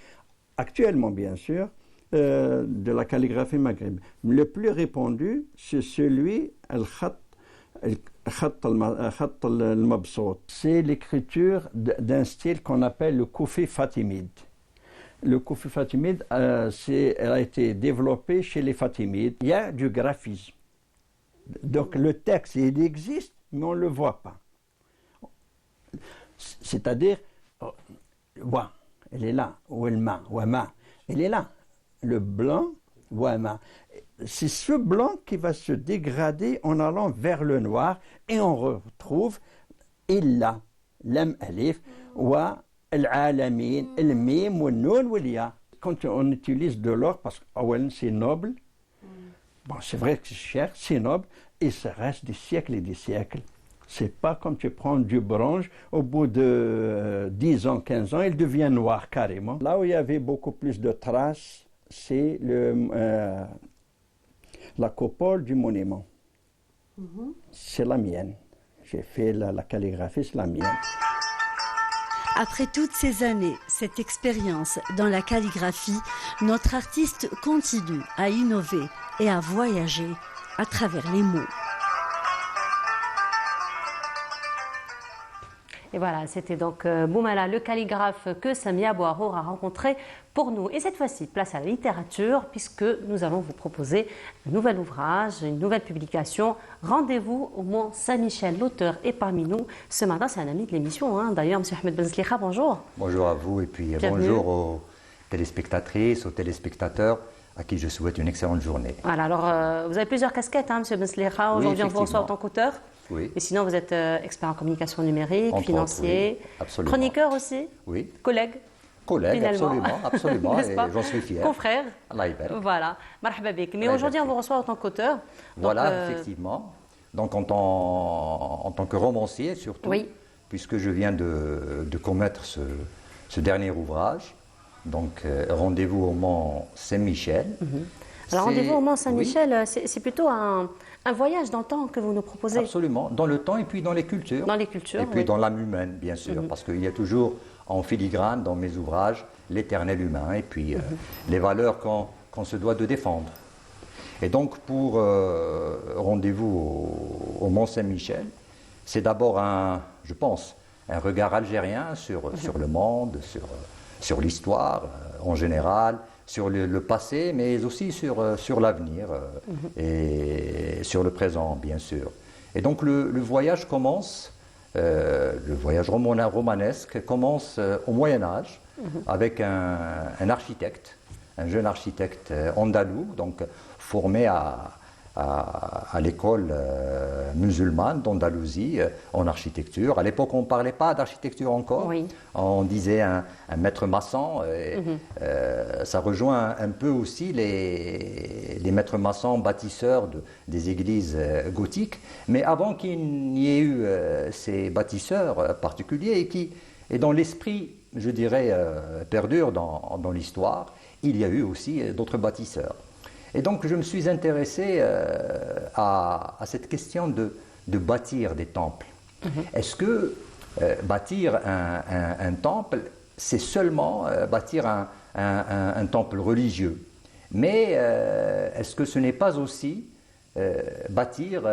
Speaker 8: actuellement bien sûr, de la calligraphie maghrébine. Le plus répandu, c'est celui al-khat al-mabsout. C'est l'écriture d'un style qu'on appelle le koufi fatimide. Le koufi fatimide a été développé chez les fatimides. Il y a du graphisme. Donc le texte, il existe, mais on ne le voit pas. C'est-à-dire, wa, elle est là, ouelma, wama, elle est là. Le blanc, wama. C'est ce blanc qui va se dégrader en allant vers le noir et on retrouve illa, lam alif, wa, al-alamin, al-mim, al-noun, wal-ya. Quand on utilise de l'or, parce que c'est noble, bon, c'est vrai que c'est cher, c'est noble, et ça reste des siècles et des siècles. C'est pas comme tu prends du bronze, au bout de 10 ans, 15 ans, il devient noir carrément. Là où il y avait beaucoup plus de traces, c'est la coupole du monument. C'est la mienne. J'ai fait la calligraphie, c'est la mienne.
Speaker 7: Après toutes ces années, cette expérience dans la calligraphie, notre artiste continue à innover et à voyager à travers les mots.
Speaker 1: Et voilà, c'était donc Boumala, le calligraphe que Samia Bouarour a rencontré pour nous. Et cette fois-ci, place à la littérature, puisque nous allons vous proposer un nouvel ouvrage, une nouvelle publication. Rendez-vous au Mont Saint-Michel. L'auteur est parmi nous. Ce matin, c'est un ami de l'émission, hein. D'ailleurs, M. Ahmed Benzlikha, bonjour.
Speaker 9: Bonjour à vous et puis bonjour aux téléspectatrices, aux téléspectateurs à qui je souhaite une excellente journée.
Speaker 1: Voilà, alors vous avez plusieurs casquettes, hein, M. Benzlikha. Aujourd'hui, on vous reçoit en tant qu'auteur.
Speaker 9: Oui.
Speaker 1: Et sinon, vous êtes expert en communication numérique,
Speaker 9: Entre
Speaker 1: financier,
Speaker 9: autres, oui, absolument.
Speaker 1: chroniqueur aussi,
Speaker 9: Oui.
Speaker 1: collègue.
Speaker 9: Collègue,
Speaker 1: Finalement.
Speaker 9: absolument,
Speaker 1: N'est-ce
Speaker 9: et
Speaker 1: pas?
Speaker 9: j'en suis fier.
Speaker 1: Confrère.
Speaker 9: Allah yabarak.
Speaker 1: Voilà, marhaba bik. Mais
Speaker 9: Allah
Speaker 1: aujourd'hui, on
Speaker 9: yabarak.
Speaker 1: vous reçoit en tant qu'auteur. Donc,
Speaker 9: Voilà, effectivement. Donc en tant que romancier surtout,
Speaker 1: Oui.
Speaker 9: puisque je viens de commettre ce dernier ouvrage. Donc rendez-vous au Mont Saint-Michel.
Speaker 1: Alors,
Speaker 9: C'est-
Speaker 1: rendez-vous au Mont
Speaker 9: oui,
Speaker 1: Saint-Michel, c'est plutôt un voyage dans le temps que vous nous proposez.
Speaker 9: absolument, dans le temps et puis dans les cultures.
Speaker 1: Dans les cultures,
Speaker 9: Et puis
Speaker 1: oui.
Speaker 9: dans l'âme humaine, bien sûr, parce qu'il y a toujours en filigrane dans mes ouvrages l'éternel humain et puis les valeurs qu'on se doit de défendre. Et donc pour rendez-vous au Mont Saint-Michel, c'est d'abord je pense, un regard algérien sur le monde, sur l'histoire en général, sur le passé, mais aussi sur l'avenir et sur le présent, bien sûr. Et donc le voyage commence, le voyage romanesque commence au Moyen-Âge avec un architecte, un jeune architecte andalou, donc formé à l'école musulmane d'Andalousie en architecture. À l'époque, on ne parlait pas d'architecture encore.
Speaker 1: Oui.
Speaker 9: On disait un maître maçon. Ça rejoint un peu aussi les maîtres maçons bâtisseurs des églises gothiques. Mais avant qu'il n'y ait eu ces bâtisseurs particuliers et dont l'esprit, je dirais, perdure dans l'histoire, il y a eu aussi d'autres bâtisseurs. Et donc je me suis intéressé à cette question de bâtir des temples. Est-ce que bâtir un temple, c'est seulement bâtir un temple religieux? Mais est-ce que ce n'est pas aussi bâtir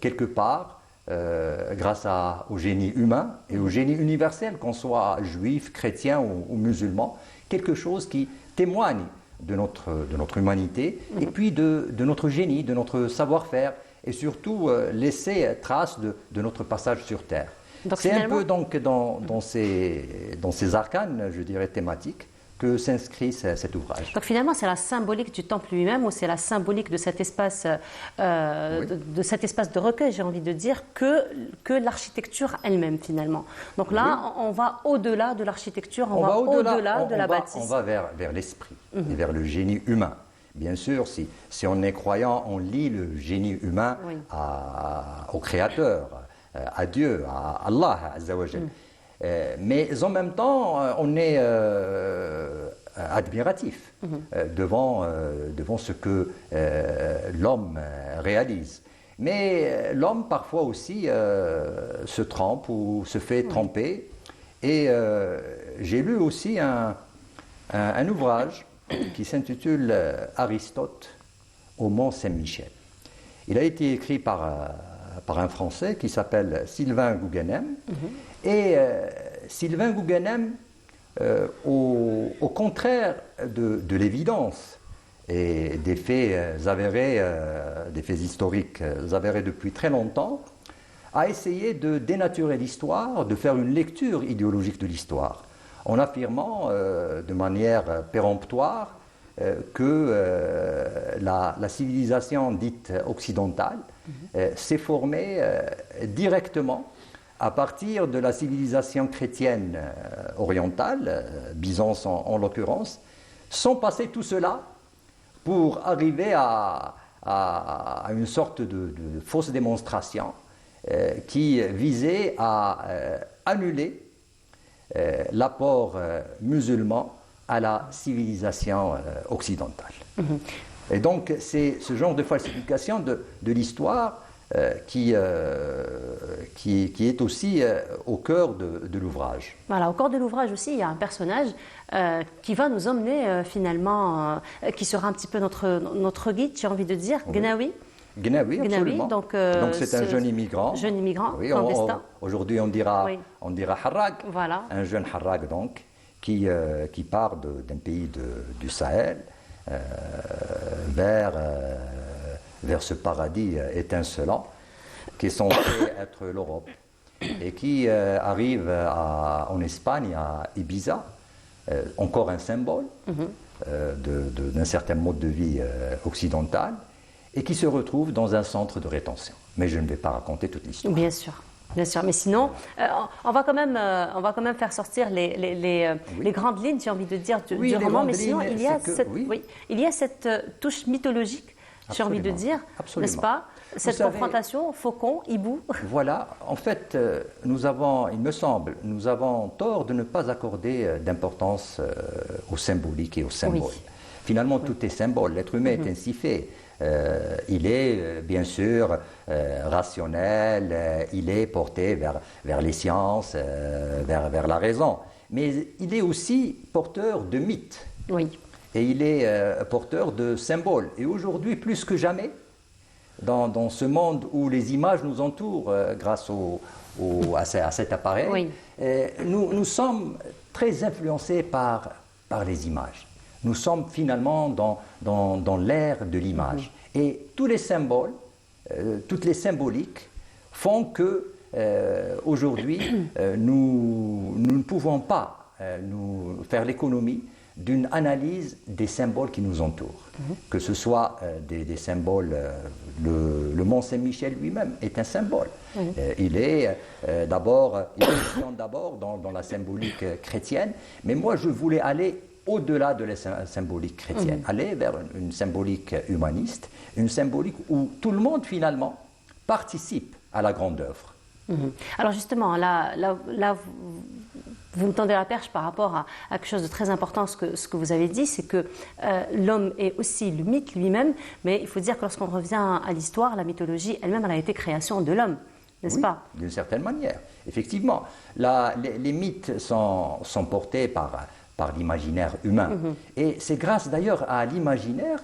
Speaker 9: quelque part, grâce au génie humain et au génie universel, qu'on soit juif, chrétien ou musulman, quelque chose qui témoigne de notre humanité et puis de notre génie, de notre savoir-faire et surtout laisser trace de notre passage sur Terre. C'est un peu donc dans ces arcanes, je dirais, thématiques que s'inscrit cet ouvrage.
Speaker 1: Donc finalement, c'est la symbolique du temple lui-même ou c'est la symbolique de cet espace, de cet espace de recueil, j'ai envie de dire, que l'architecture elle-même finalement. Donc là, on va au-delà de l'architecture, on va au-delà de la bâtisse.
Speaker 9: On va vers l'esprit et vers le génie humain. Bien sûr, si on est croyant, on lie le génie humain au Créateur, à Dieu, à Allah, Azza wa Jal. Mais en même temps, on est admiratif devant ce que l'homme réalise. Mais l'homme, parfois aussi, se trompe ou se fait tromper. Et j'ai lu aussi un ouvrage qui s'intitule Aristote au Mont Saint-Michel. Il a été écrit par un Français qui s'appelle Sylvain Gouganem. Et Sylvain Gouganem, au contraire de l'évidence et des faits avérés, des faits historiques avérés depuis très longtemps, a essayé de dénaturer l'histoire, de faire une lecture idéologique de l'histoire, en affirmant de manière péremptoire que la civilisation dite occidentale s'est formée directement à partir de la civilisation chrétienne orientale, Byzance en l'occurrence, sans passer tout cela pour arriver à une sorte de fausse démonstration qui visait à annuler l'apport musulman à la civilisation occidentale. Et donc c'est ce genre de falsification de l'histoire qui est aussi au cœur de l'ouvrage.
Speaker 1: Voilà, au cœur de l'ouvrage aussi, il y a un personnage qui va nous emmener finalement, qui sera un petit peu notre guide, j'ai envie de dire, Gnawi.
Speaker 9: Gnawi,
Speaker 1: Gnawi,
Speaker 9: absolument.
Speaker 1: donc,
Speaker 9: c'est un jeune immigrant.
Speaker 1: Jeune immigrant,
Speaker 9: Oui,
Speaker 1: clandestin.
Speaker 9: aujourd'hui, on dira Harrag.
Speaker 1: Voilà.
Speaker 9: Un jeune Harrag, donc, qui part d'un pays du Sahel vers ce paradis étincelant qui est censé être l'Europe et qui arrive en Espagne, à Ibiza, encore un symbole d'un certain mode de vie occidental, et qui se retrouve dans un centre de rétention. Mais je ne vais pas raconter toute l'histoire.
Speaker 1: Bien sûr. Bien sûr, mais sinon, on va quand même faire sortir les grandes lignes, j'ai envie de dire, du roman. Mais sinon, il y a cette touche mythologique, j'ai envie de dire, n'est-ce pas? Cette confrontation, faucon, hibou.
Speaker 9: Voilà, en fait, il me semble, nous avons tort de ne pas accorder d'importance au symbolique et au symbole. Oui. Finalement, tout est symbole. L'être humain est ainsi fait. Il est bien sûr rationnel, il est porté vers les sciences, vers la raison, mais il est aussi porteur de mythes.
Speaker 1: Oui.
Speaker 9: Et il est porteur de symboles. Et aujourd'hui, plus que jamais, dans ce monde où les images nous entourent grâce à cet appareil, oui. Nous sommes très influencés par les images. Nous sommes finalement dans l'ère de l'image. Et tous les symboles, toutes les symboliques font que aujourd'hui, nous ne pouvons pas nous faire l'économie d'une analyse des symboles qui nous entourent. Que ce soit des symboles, le Mont Saint-Michel lui-même est un symbole. Il est d'abord dans la symbolique chrétienne, mais moi je voulais aller au-delà de la symbolique chrétienne, aller vers une symbolique humaniste, une symbolique où tout le monde finalement participe à la grande œuvre.
Speaker 1: Alors justement, là vous me tendez la perche par rapport à quelque chose de très important, ce que vous avez dit, c'est que l'homme est aussi le mythe lui-même, mais il faut dire que lorsqu'on revient à l'histoire, la mythologie elle-même, elle a été création de l'homme, n'est-ce pas?
Speaker 9: D'une certaine manière, effectivement. Les mythes sont portés par l'imaginaire humain. Et c'est grâce d'ailleurs à l'imaginaire,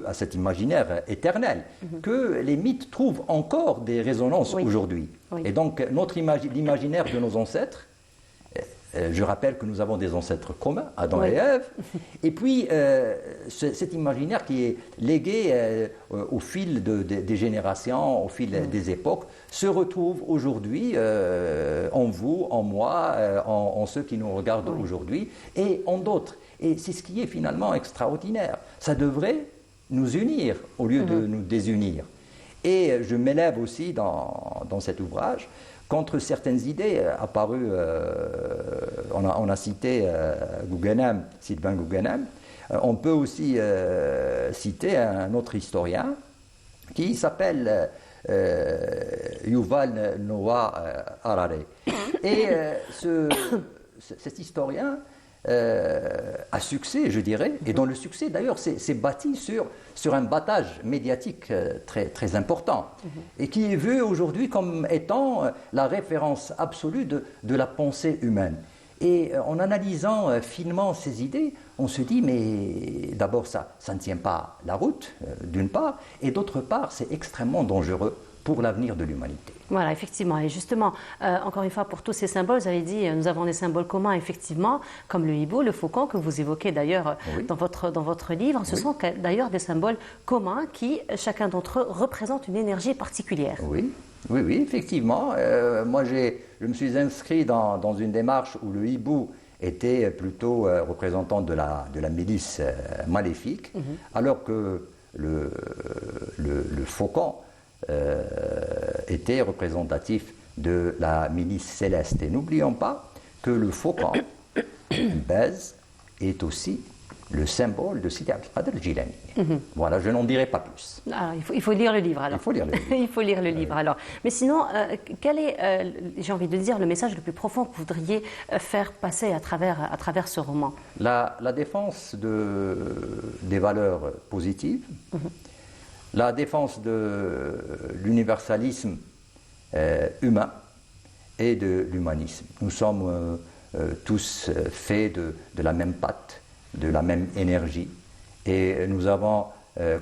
Speaker 9: à cet imaginaire éternel, que les mythes trouvent encore des résonances aujourd'hui. Oui. Et donc l'imaginaire de nos ancêtres, je rappelle que nous avons des ancêtres communs, Adam et Ève, et puis cet imaginaire qui est légué au fil des générations, au fil des époques, se retrouve aujourd'hui en vous, en moi, en ceux qui nous regardent aujourd'hui, et en d'autres. Et c'est ce qui est finalement extraordinaire. Ça devrait nous unir au lieu de nous désunir. Et je m'élève aussi dans cet ouvrage contre certaines idées apparues, on a cité Guggenheim, Sylvain Guggenheim, on peut aussi citer un autre historien qui s'appelle Yuval Noah Harari. Et cet historien à succès, je dirais, et dont le succès d'ailleurs s'est bâti sur un battage médiatique très important, et qui est vu aujourd'hui comme étant la référence absolue de la pensée humaine. Et en analysant finement ces idées, on se dit, mais d'abord ça ne tient pas la route, d'une part, et d'autre part, c'est extrêmement dangereux pour l'avenir de l'humanité.
Speaker 1: Voilà, effectivement. Et justement, encore une fois, pour tous ces symboles, vous avez dit, nous avons des symboles communs, effectivement, comme le hibou, le faucon, que vous évoquez d'ailleurs dans votre livre. Ce sont d'ailleurs des symboles communs qui, chacun d'entre eux, représente une énergie particulière.
Speaker 9: Oui, effectivement. Moi, je me suis inscrit dans une démarche où le hibou était plutôt représentant de la milice maléfique, alors que le faucon était représentatif de la milice céleste. Et n'oublions pas que le faucon, Bèze, est aussi le symbole de Sidi Abdel Qadir Jilani. Voilà, je n'en dirai pas plus.
Speaker 1: Alors, il faut lire le livre, alors.
Speaker 9: Il faut lire le livre.
Speaker 1: Il faut lire le livre, alors. Mais sinon, quel est, j'ai envie de dire, le message le plus profond que vous voudriez faire passer à travers ce roman?
Speaker 9: La défense des valeurs positives, la défense de l'universalisme humain et de l'humanisme. Nous sommes tous faits de la même pâte, de la même énergie, et nous avons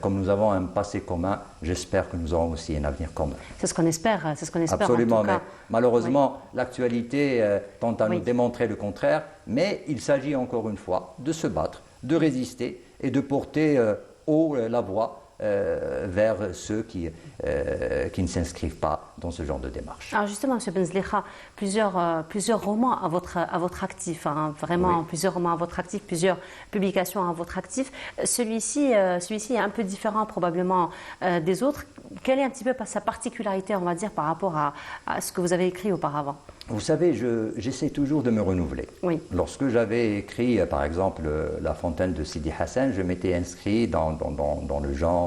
Speaker 9: comme nous avons un passé commun, j'espère que nous aurons aussi un avenir commun.
Speaker 1: C'est ce qu'on espère, c'est ce qu'on espère
Speaker 9: Absolument,
Speaker 1: en tout
Speaker 9: mais
Speaker 1: cas.
Speaker 9: malheureusement, l'actualité tente à
Speaker 1: Oui.
Speaker 9: nous démontrer le contraire, mais il s'agit encore une fois de se battre, de résister et de porter haut la voix vers ceux qui ne s'inscrivent pas dans ce genre de démarche.
Speaker 1: Alors justement, M. Benzlikha, plusieurs romans à votre actif, hein, vraiment
Speaker 9: Oui.
Speaker 1: plusieurs romans à votre actif, plusieurs publications à votre actif. Celui-ci est un peu différent probablement des autres. Quelle est un petit peu sa particularité, on va dire, par rapport à ce que vous avez écrit auparavant?
Speaker 9: Vous savez, j'essaie toujours de me renouveler.
Speaker 1: Oui.
Speaker 9: Lorsque j'avais écrit, par exemple, La Fontaine de Sidi Hassan, je m'étais inscrit dans le genre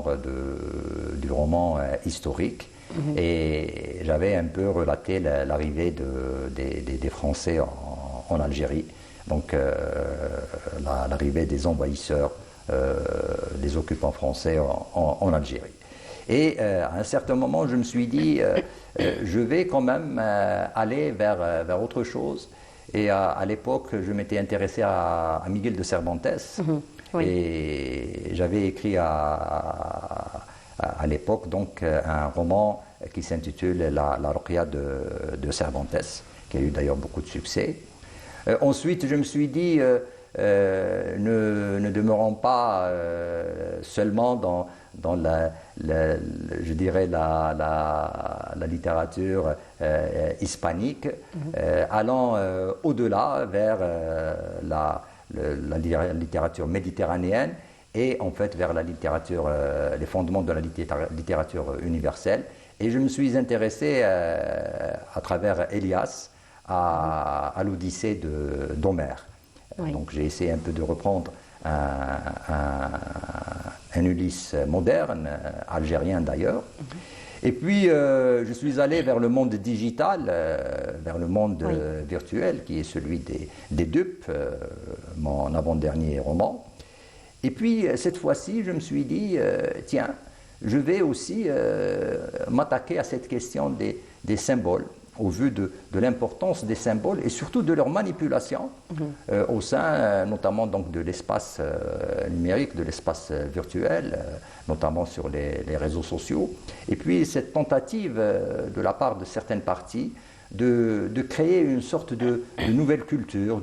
Speaker 9: du roman historique. Et j'avais un peu relaté l'arrivée des Français en Algérie, donc l'arrivée des envahisseurs, des occupants français en Algérie. Et à un certain moment, je me suis dit, je vais quand même aller vers autre chose. Et à l'époque, je m'étais intéressé à Miguel de Cervantes.
Speaker 1: Oui.
Speaker 9: Et j'avais écrit à l'époque donc un roman qui s'intitule La Ruqya de Cervantes, qui a eu d'ailleurs beaucoup de succès. Ensuite, je me suis dit, ne demeurons pas seulement dans je dirais la littérature hispanique, allant au-delà vers la littérature méditerranéenne et en fait vers la littérature, les fondements de la littérature universelle. Et je me suis intéressé à travers Élias à l'Odyssée d'Homère.
Speaker 1: Oui.
Speaker 9: Donc j'ai essayé un peu de reprendre un Ulysse moderne, algérien d'ailleurs. Et puis je suis allé vers le monde digital, vers le monde virtuel, qui est celui des dupes, mon avant-dernier roman. Et puis cette fois-ci, je me suis dit, tiens, je vais aussi m'attaquer à cette question des symboles, au vu de l'importance des symboles et surtout de leur manipulation au sein notamment donc, de l'espace numérique, de l'espace virtuel, notamment sur les réseaux sociaux. Et puis cette tentative de la part de certaines parties de créer une sorte de nouvelle culture,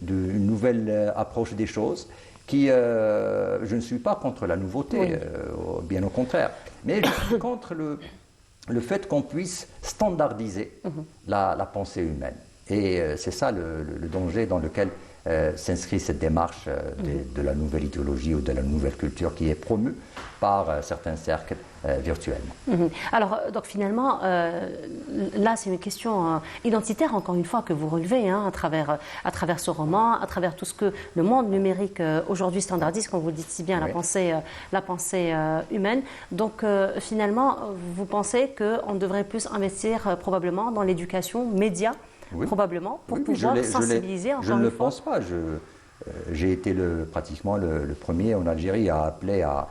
Speaker 9: une nouvelle approche des choses, qui, je ne suis pas contre la nouveauté, bien au contraire, mais je suis contre le fait qu'on puisse standardiser la pensée humaine. Et c'est ça le danger dans lequel s'inscrit cette démarche de la nouvelle idéologie ou de la nouvelle culture qui est promue par certains cercles virtuellement.
Speaker 1: Alors, donc finalement, là, c'est une question identitaire, encore une fois, que vous relevez à travers ce roman, à travers tout ce que le monde numérique aujourd'hui standardise, comme vous le dites si bien, la pensée humaine. Donc, finalement, vous pensez qu'on devrait plus investir probablement dans l'éducation média, probablement, pour pouvoir sensibiliser encore une fois.
Speaker 9: Je ne le pense pas. J'ai été pratiquement le premier en Algérie à appeler à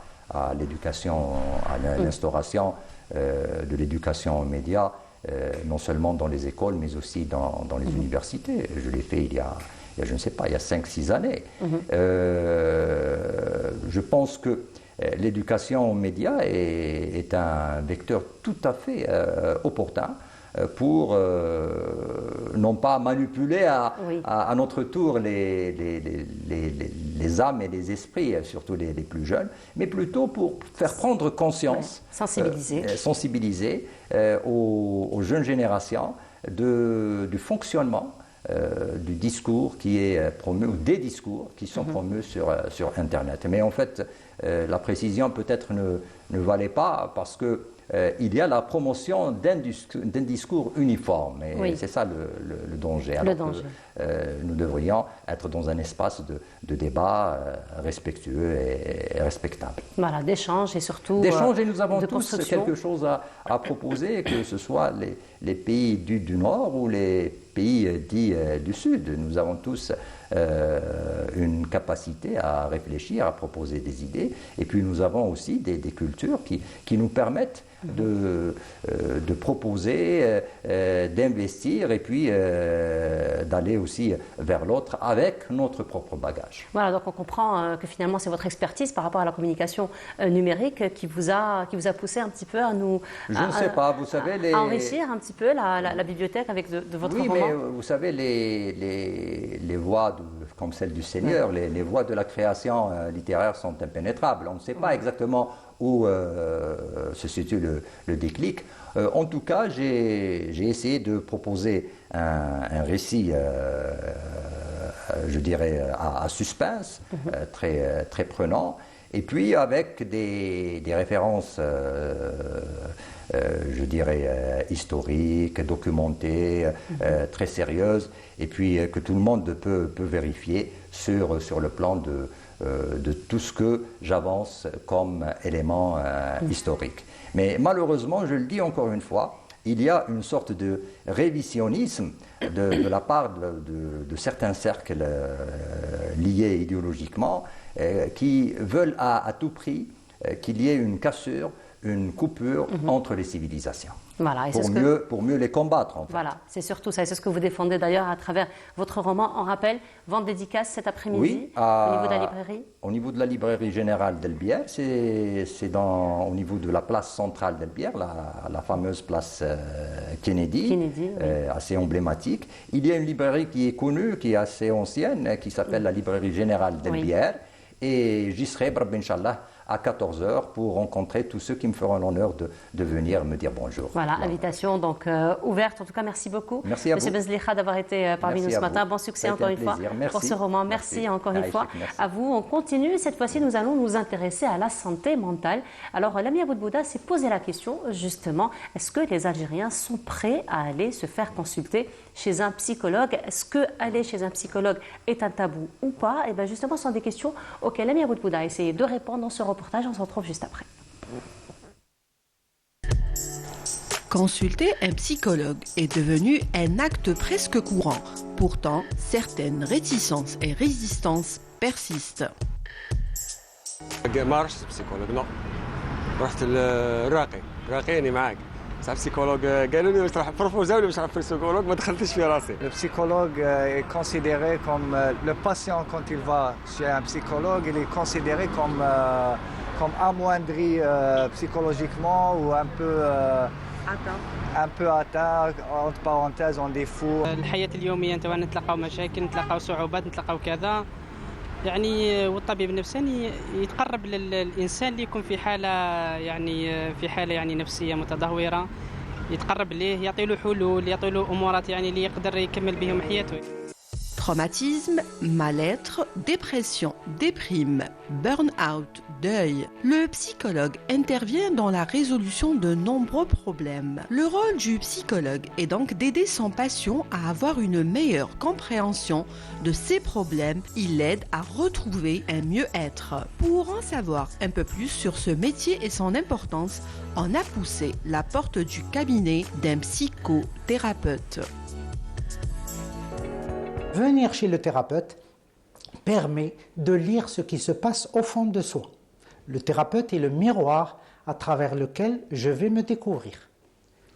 Speaker 9: l'éducation, à l'instauration de l'éducation aux médias, non seulement dans les écoles, mais aussi dans les universités. Je l'ai fait il y a, je ne sais pas, il y a 5-6 années. Je pense que l'éducation aux médias est un vecteur tout à fait opportun pour non pas manipuler à notre tour les âmes et les esprits, surtout les plus jeunes, mais plutôt pour faire prendre conscience, sensibiliser aux jeunes générations du fonctionnement du discours qui est promu, ou des discours qui sont promus sur Internet. Mais en fait, la précision peut-être ne valait pas parce que il y a la promotion d'un discours uniforme. Et c'est ça le danger. Alors que nous devrions être dans un espace de débat respectueux et respectable.
Speaker 1: Voilà, d'échange et surtout
Speaker 9: d'échange, et nous avons tous
Speaker 1: construction.
Speaker 9: quelque chose à proposer, que ce soit les pays du Nord ou les pays dits du Sud. Nous avons tous une capacité à réfléchir, à proposer des idées. Et puis nous avons aussi des cultures qui nous permettent de proposer, d'investir et puis d'aller aussi vers l'autre avec notre propre bagage.
Speaker 1: Voilà, donc on comprend que finalement c'est votre expertise par rapport à la communication numérique qui vous a poussé un petit peu à nous...
Speaker 9: Je ne sais pas, vous savez...
Speaker 1: à enrichir un petit peu la bibliothèque avec de votre roman.
Speaker 9: Oui, mais vous savez, les voies comme celle du Seigneur, les voies de la création littéraire sont impénétrables. On ne sait pas exactement où se situe le déclic. En tout cas, j'ai essayé de proposer un récit, je dirais, à suspense, très prenant, et puis avec des références, je dirais, historiques, documentées, très sérieuses, et puis que tout le monde peut vérifier sur le plan de tout ce que j'avance comme élément historique. Mais malheureusement, je le dis encore une fois, il y a une sorte de révisionnisme de la part de certains cercles liés idéologiquement qui veulent à tout prix qu'il y ait une cassure, une coupure entre les civilisations.
Speaker 1: Voilà, et
Speaker 9: pour mieux les combattre, en fait.
Speaker 1: Voilà, c'est surtout ça. Et c'est ce que vous défendez d'ailleurs à travers votre roman. On rappelle, vente dédicace cet après-midi,
Speaker 9: oui,
Speaker 1: au niveau de la librairie.
Speaker 9: Au niveau de la librairie générale d'Elbière, c'est au niveau de la place centrale d'Elbière, la fameuse place Kennedy,
Speaker 1: oui.
Speaker 9: assez emblématique. Il y a une librairie qui est connue, qui est assez ancienne, qui s'appelle la librairie générale d'Elbière. Oui. Et j'y serai, Inch'Allah, à 14h pour rencontrer tous ceux qui me feront l'honneur de venir me dire bonjour.
Speaker 1: Voilà, invitation donc ouverte. En tout cas, merci beaucoup.
Speaker 9: Merci à
Speaker 1: Monsieur Benzlicha d'avoir été parmi nous ce matin. Bon succès encore une fois pour ce roman. Merci encore une fois à vous. On continue. Cette fois-ci, nous allons nous intéresser à la santé mentale. Alors, l'ami Aboud Bouda s'est posé la question, justement, est-ce que les Algériens sont prêts à aller se faire consulter chez un psychologue? Est-ce que aller chez un psychologue est un tabou ou pas? Et bien justement, ce sont des questions auxquelles l'ami Aboud Bouda a essayé de répondre dans ce reportage. On se retrouve juste après.
Speaker 10: Consulter un psychologue est devenu un acte presque courant. Pourtant, certaines réticences et résistances persistent.
Speaker 11: ما رحتش للبسيكولوج نو رحت للراقي راقيني معاك صح بسيكولوج قالوا لي واش تروح بروفوزاو لي باش نروح للبسيكولوج ما دخلتش في راسي.
Speaker 12: Le psychologue est considéré comme le patient quand il va chez un psychologue, il est considéré comme amoindri psychologiquement ou un peu atteint, entre parenthèses, en défaut.
Speaker 13: الحياة اليومية نتاعنا نتلقاو مشاكل، نتلقاو صعوبات، نتلقاو كذا. يعني والطبيب النفساني يتقرب للإنسان اللي يكون في حالة يعني نفسية متدهورة، يتقرب ليه، يعطي له حلول، يعطي له أمورات يعني اللي يقدر يكمل بهم حياته.
Speaker 10: Traumatisme, mal-être, dépression, déprime, burn-out, deuil. Le psychologue intervient dans la résolution de nombreux problèmes. Le rôle du psychologue est donc d'aider son patient à avoir une meilleure compréhension de ses problèmes. Il l'aide à retrouver un mieux-être. Pour en savoir un peu plus sur ce métier et son importance, on a poussé la porte du cabinet d'un psychothérapeute.
Speaker 14: Venir chez le thérapeute permet de lire ce qui se passe au fond de soi. Le thérapeute est le miroir à travers lequel je vais me découvrir.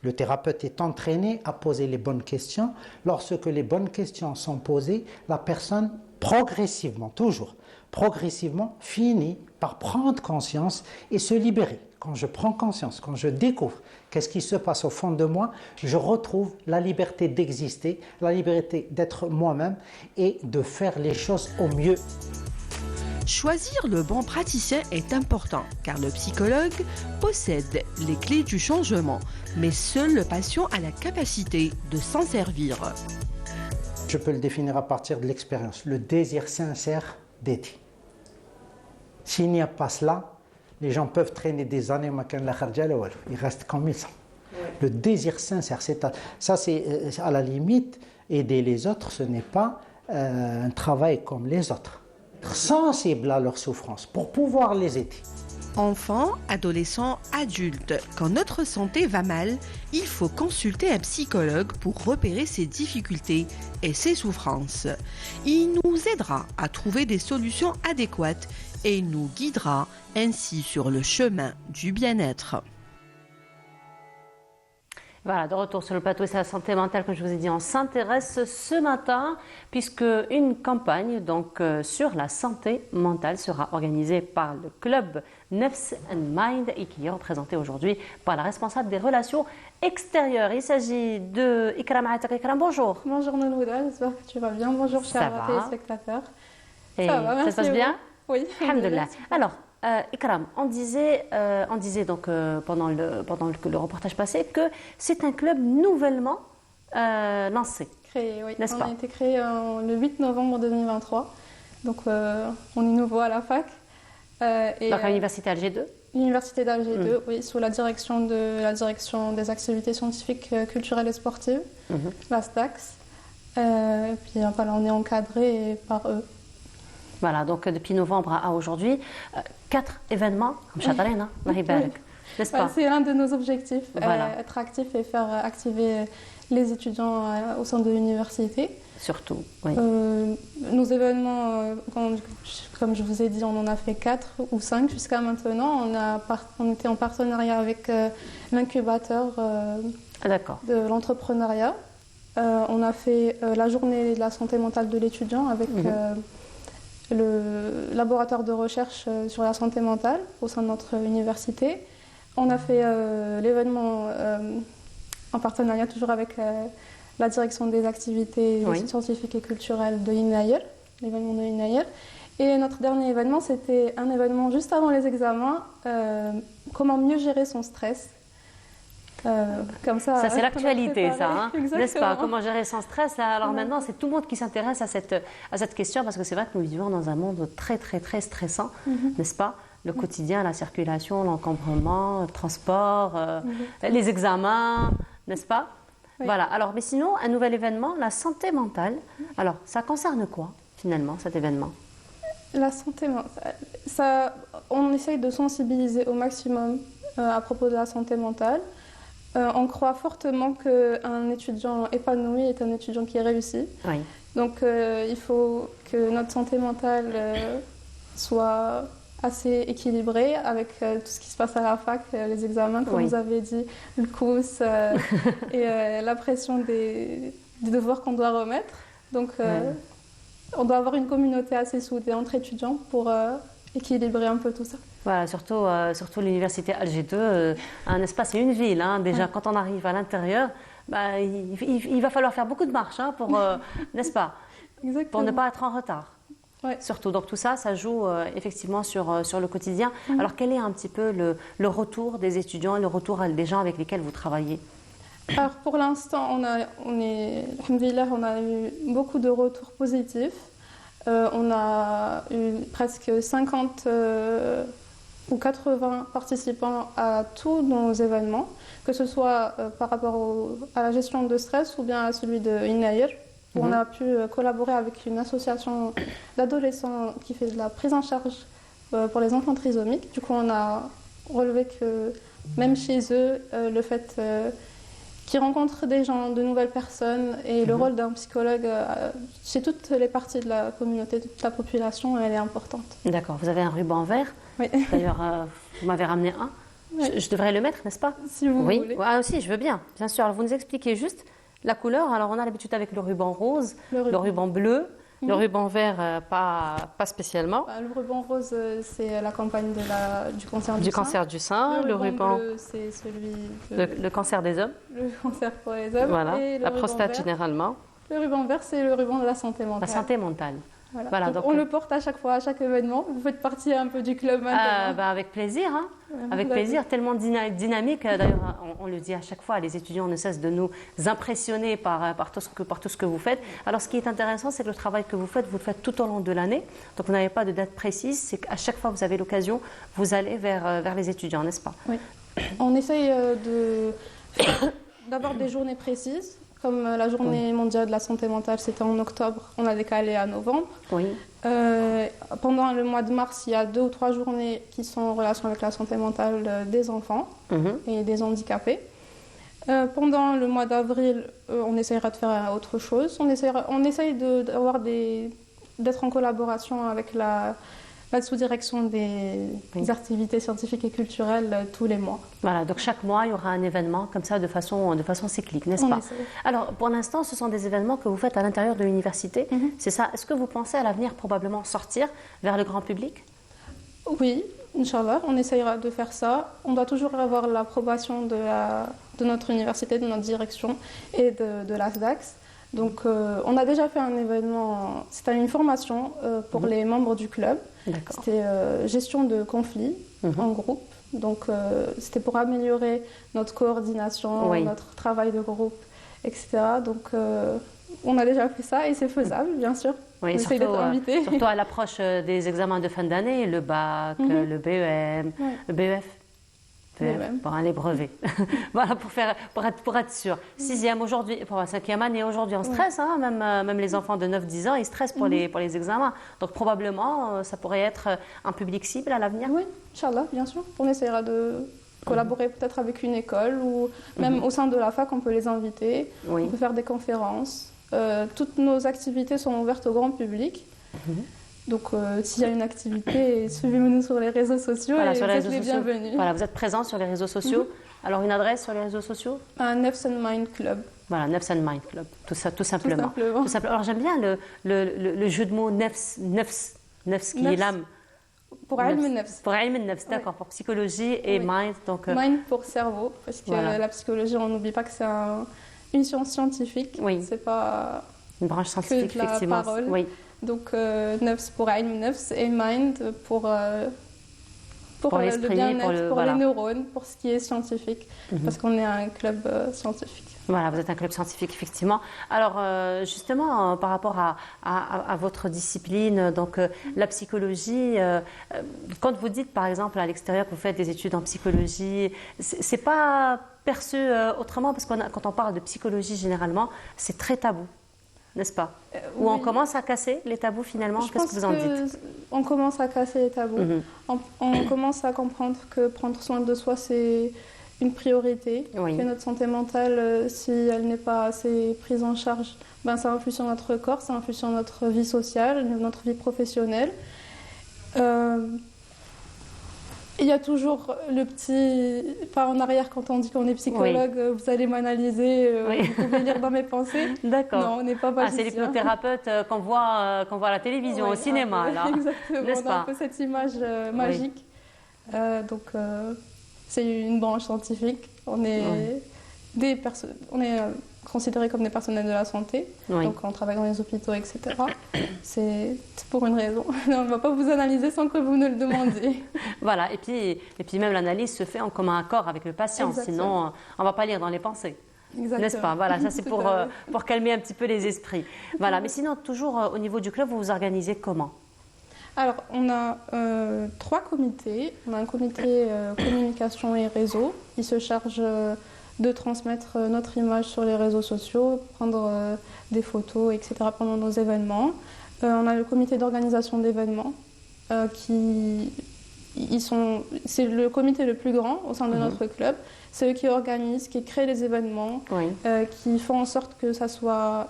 Speaker 14: Le thérapeute est entraîné à poser les bonnes questions. Lorsque les bonnes questions sont posées, la personne progressivement, toujours progressivement, finit par prendre conscience et se libérer. Quand je prends conscience, quand je découvre qu'est-ce qui se passe au fond de moi, je retrouve la liberté d'exister, la liberté d'être moi-même et de faire les choses au mieux.
Speaker 10: Choisir le bon praticien est important car le psychologue possède les clés du changement, mais seul le patient a la capacité de s'en servir.
Speaker 14: Je peux le définir à partir de l'expérience, le désir sincère d'aider. S'il n'y a pas cela, les gens peuvent traîner des années, ils restent comme ils sont. Le désir sincère, ça c'est à la limite, aider les autres, ce n'est pas un travail comme les autres. Être sensible à leur souffrance pour pouvoir les aider.
Speaker 10: Enfants, adolescents, adultes, quand notre santé va mal, il faut consulter un psychologue pour repérer ses difficultés et ses souffrances. Il nous aidera à trouver des solutions adéquates et nous guidera ainsi sur le chemin du bien-être.
Speaker 1: Voilà, de retour sur le plateau, c'est la santé mentale, comme je vous ai dit, on s'intéresse ce matin, puisque une campagne donc, sur la santé mentale sera organisée par le club Nefs and Mind et qui est représenté aujourd'hui par la responsable des relations extérieures. Il s'agit de Ikram Atak. Ikram, bonjour.
Speaker 15: Bonjour Noulouda, j'espère que tu vas bien. Bonjour chers téléspectateurs.
Speaker 1: Ça va, merci. Ça se passe bien?
Speaker 15: Oui.
Speaker 1: Alhamdulillah. Alors, Ikram, on disait donc, pendant le reportage passé que c'est un club nouvellement lancé.
Speaker 15: Créé, oui.
Speaker 1: N'est-ce pas?
Speaker 15: On a été créé le 8 novembre 2023. Donc, on est nouveau à la fac.
Speaker 1: Donc, à l'université Alger 2?
Speaker 15: L'université d'Alger 2, oui, sous la direction des activités scientifiques, culturelles et sportives, la STAX. Et puis, voilà, on est encadré par eux.
Speaker 1: Voilà, donc depuis novembre à aujourd'hui, 4 événements, n'est-ce pas?
Speaker 15: C'est l'un de nos objectifs, être actif et faire activer les étudiants au sein de l'université.
Speaker 1: Surtout, oui.
Speaker 15: Nos événements, comme je vous ai dit, on en a fait 4 ou 5 jusqu'à maintenant. On était en partenariat avec l'incubateur de l'entrepreneuriat. On a fait la journée de la santé mentale de l'étudiant avec le laboratoire de recherche sur la santé mentale au sein de notre université. On a fait l'événement en partenariat toujours avec la direction des activités scientifiques et culturelles de INAIR, l'événement de INAIR. Et notre dernier événement, c'était un événement juste avant les examens, comment mieux gérer son stress. Comme ça
Speaker 1: c'est l'actualité, ça, hein, n'est-ce pas? Comment gérer son stress? Alors maintenant, c'est tout le monde qui s'intéresse à cette question, parce que c'est vrai que nous vivons dans un monde très, très, très stressant, n'est-ce pas? Le quotidien, la circulation, l'encombrement, le transport, les examens, n'est-ce pas? Oui. Voilà. Alors, mais sinon, un nouvel événement, la santé mentale. Alors, ça concerne quoi, finalement, cet événement?
Speaker 15: La santé mentale, on essaye de sensibiliser au maximum à propos de la santé mentale. On croit fortement qu'un étudiant épanoui est un étudiant qui réussit.
Speaker 1: Oui.
Speaker 15: Donc, il faut que notre santé mentale soit assez équilibrée avec tout ce qui se passe à la fac, les examens, comme vous avez dit, le COUS et la pression des devoirs qu'on doit remettre. Donc, on doit avoir une communauté assez soudée entre étudiants pour équilibrer un peu tout ça.
Speaker 1: Voilà, surtout l'université Alger 2, un espace et une ville. Hein. Déjà, quand on arrive à l'intérieur, il va falloir faire beaucoup de marches pour, n'est-ce pas?
Speaker 15: Exactement.
Speaker 1: Pour ne pas être en retard.
Speaker 15: Ouais.
Speaker 1: Surtout, donc tout ça, ça joue effectivement sur le quotidien. Alors, quel est un petit peu le retour des étudiants et le retour des gens avec lesquels vous travaillez?
Speaker 15: Alors, pour l'instant, on a eu beaucoup de retours positifs. On a eu presque 50 ou 80 participants à tous nos événements, que ce soit par rapport à la gestion de stress ou bien à celui de INAIR, où on a pu collaborer avec une association d'adolescents qui fait de la prise en charge pour les enfants trisomiques. Du coup, on a relevé que même chez eux, le fait qu'ils rencontrent des gens, de nouvelles personnes, et le rôle d'un psychologue chez toutes les parties de la communauté, de toute la population, elle est importante.
Speaker 1: D'accord. Vous avez un ruban vert.
Speaker 15: Oui.
Speaker 1: D'ailleurs, vous m'avez ramené un.
Speaker 15: Oui.
Speaker 1: Je devrais le mettre, n'est-ce pas?
Speaker 15: Si vous voulez.
Speaker 1: Ah, aussi, je veux bien. Bien sûr. Alors, vous nous expliquez juste la couleur. Alors, on a l'habitude avec le ruban rose, le ruban bleu. Le ruban vert, pas spécialement.
Speaker 15: Le ruban rose, c'est la campagne du cancer du sein.
Speaker 1: Du cancer du sein.
Speaker 15: Le ruban bleu, c'est celui
Speaker 1: le cancer des hommes.
Speaker 15: Le cancer pour les hommes.
Speaker 1: Voilà,
Speaker 15: et
Speaker 1: la prostate
Speaker 15: vert,
Speaker 1: généralement.
Speaker 15: Le ruban vert, c'est le ruban de la santé mentale.
Speaker 1: La santé mentale.
Speaker 15: Voilà. Donc on le porte à chaque fois, à chaque événement. Vous faites partie un peu du club maintenant.
Speaker 1: Avec plaisir, hein. Avec plaisir, tellement dynamique. D'ailleurs, on le dit à chaque fois, les étudiants ne cessent de nous impressionner par tout ce que vous faites. Alors, ce qui est intéressant, c'est que le travail que vous le faites tout au long de l'année. Donc, vous n'avez pas de date précise. C'est qu'à chaque fois que vous avez l'occasion, vous allez vers les étudiants, n'est-ce pas?
Speaker 15: Oui. On essaye d'avoir des journées précises. Comme la journée mondiale de la santé mentale, c'était en octobre, on a décalé à novembre.
Speaker 1: Oui.
Speaker 15: Pendant le mois de mars, il y a 2 ou 3 journées qui sont en relation avec la santé mentale des enfants et des handicapés. Pendant le mois d'avril, on essaiera de faire autre chose. On essaye d'être en collaboration avec la sous-direction des activités scientifiques et culturelles tous les mois.
Speaker 1: Voilà, donc chaque mois, il y aura un événement comme ça de façon cyclique, n'est-ce pas? Alors, pour l'instant, ce sont des événements que vous faites à l'intérieur de l'université, c'est ça? Est-ce que vous pensez à l'avenir probablement sortir vers le grand public?
Speaker 15: Oui, Inch'Allah, on essayera de faire ça. On doit toujours avoir l'approbation de notre université, de notre direction et de l'ASDAX. Donc, on a déjà fait un événement, c'était une formation pour les membres du club. C'était gestion de conflits en groupe. Donc, c'était pour améliorer notre coordination, notre travail de groupe, etc. Donc, on a déjà fait ça et c'est faisable, bien sûr.
Speaker 1: Oui, surtout à l'approche des examens de fin d'année, le bac, le BEM, le BEF. Pour les brevets. Voilà, pour être sûr. 6e aujourd'hui, pour la 5e année aujourd'hui, on stresse, hein, même les enfants de 9-10 ans, ils stressent pour les examens. Donc probablement, ça pourrait être un public cible à l'avenir.
Speaker 15: Oui, Inch'Allah, bien sûr. On essaiera de collaborer peut-être avec une école ou même au sein de la fac, on peut les inviter. On peut faire des conférences. Toutes nos activités sont ouvertes au grand public. Donc, s'il y a une activité, suivez-nous sur les réseaux sociaux et vous êtes les bienvenus.
Speaker 1: Voilà, vous êtes présents sur les réseaux sociaux. Alors, une adresse sur les réseaux sociaux?
Speaker 15: Nefs and Mind Club.
Speaker 1: Voilà, Nefs and Mind Club, tout simplement. Tout simplement. Alors, j'aime bien le jeu de mots Nefs qui est l'âme.
Speaker 15: Pour Ilm Nefs.
Speaker 1: Pour Ilm Nefs, d'accord, pour psychologie et Mind. Donc,
Speaker 15: Mind pour cerveau, parce que la psychologie, on n'oublie pas que c'est une science scientifique.
Speaker 1: Oui.
Speaker 15: C'est pas
Speaker 1: une branche scientifique,
Speaker 15: que de la parole.
Speaker 1: Oui.
Speaker 15: Donc, Nefs pour Ilm Nefs et Mind pour le bien-être, pour les neurones, pour ce qui est scientifique, parce qu'on est un club scientifique.
Speaker 1: Voilà, vous êtes un club scientifique, effectivement. Alors, justement, par rapport à votre discipline, donc la psychologie, quand vous dites, par exemple, à l'extérieur que vous faites des études en psychologie, c'est pas perçu autrement, parce que quand on parle de psychologie, généralement, c'est très tabou. N'est-ce pas? Ou on commence à casser les tabous finalement? Qu'est-ce que vous en dites?
Speaker 15: On commence à casser les tabous. On commence à comprendre que prendre soin de soi, c'est une priorité. Que notre santé mentale, si elle n'est pas assez prise en charge, ça influe sur notre corps, ça influe sur notre vie sociale, notre vie professionnelle. Il y a toujours le petit pas en arrière quand on dit qu'on est psychologue, vous allez m'analyser, vous pouvez lire dans mes pensées.
Speaker 1: D'accord.
Speaker 15: Non, on n'est pas magicien.
Speaker 1: C'est l'hypnothérapeute qu'on voit à la télévision, au cinéma. Là.
Speaker 15: Exactement, on a un peu cette image magique. Donc, c'est une branche scientifique. On est considérés comme des personnels de la santé, donc on travaille dans les hôpitaux, etc. C'est pour une raison. On ne va pas vous analyser sans que vous ne le demandiez.
Speaker 1: Voilà, et puis même l'analyse se fait en commun accord avec le patient, sinon on ne va pas lire dans les pensées. N'est-ce pas? Voilà, ça c'est pour calmer un petit peu les esprits. Voilà, mais sinon, toujours au niveau du club, vous vous organisez comment?
Speaker 15: Alors, on a 3 comités. On a un comité communication et réseau qui se charge de transmettre notre image sur les réseaux sociaux, prendre des photos, etc. pendant nos événements. On a le comité d'organisation d'événements c'est le comité le plus grand au sein de notre club. C'est eux qui organisent, qui créent les événements, qui font en sorte que ça soit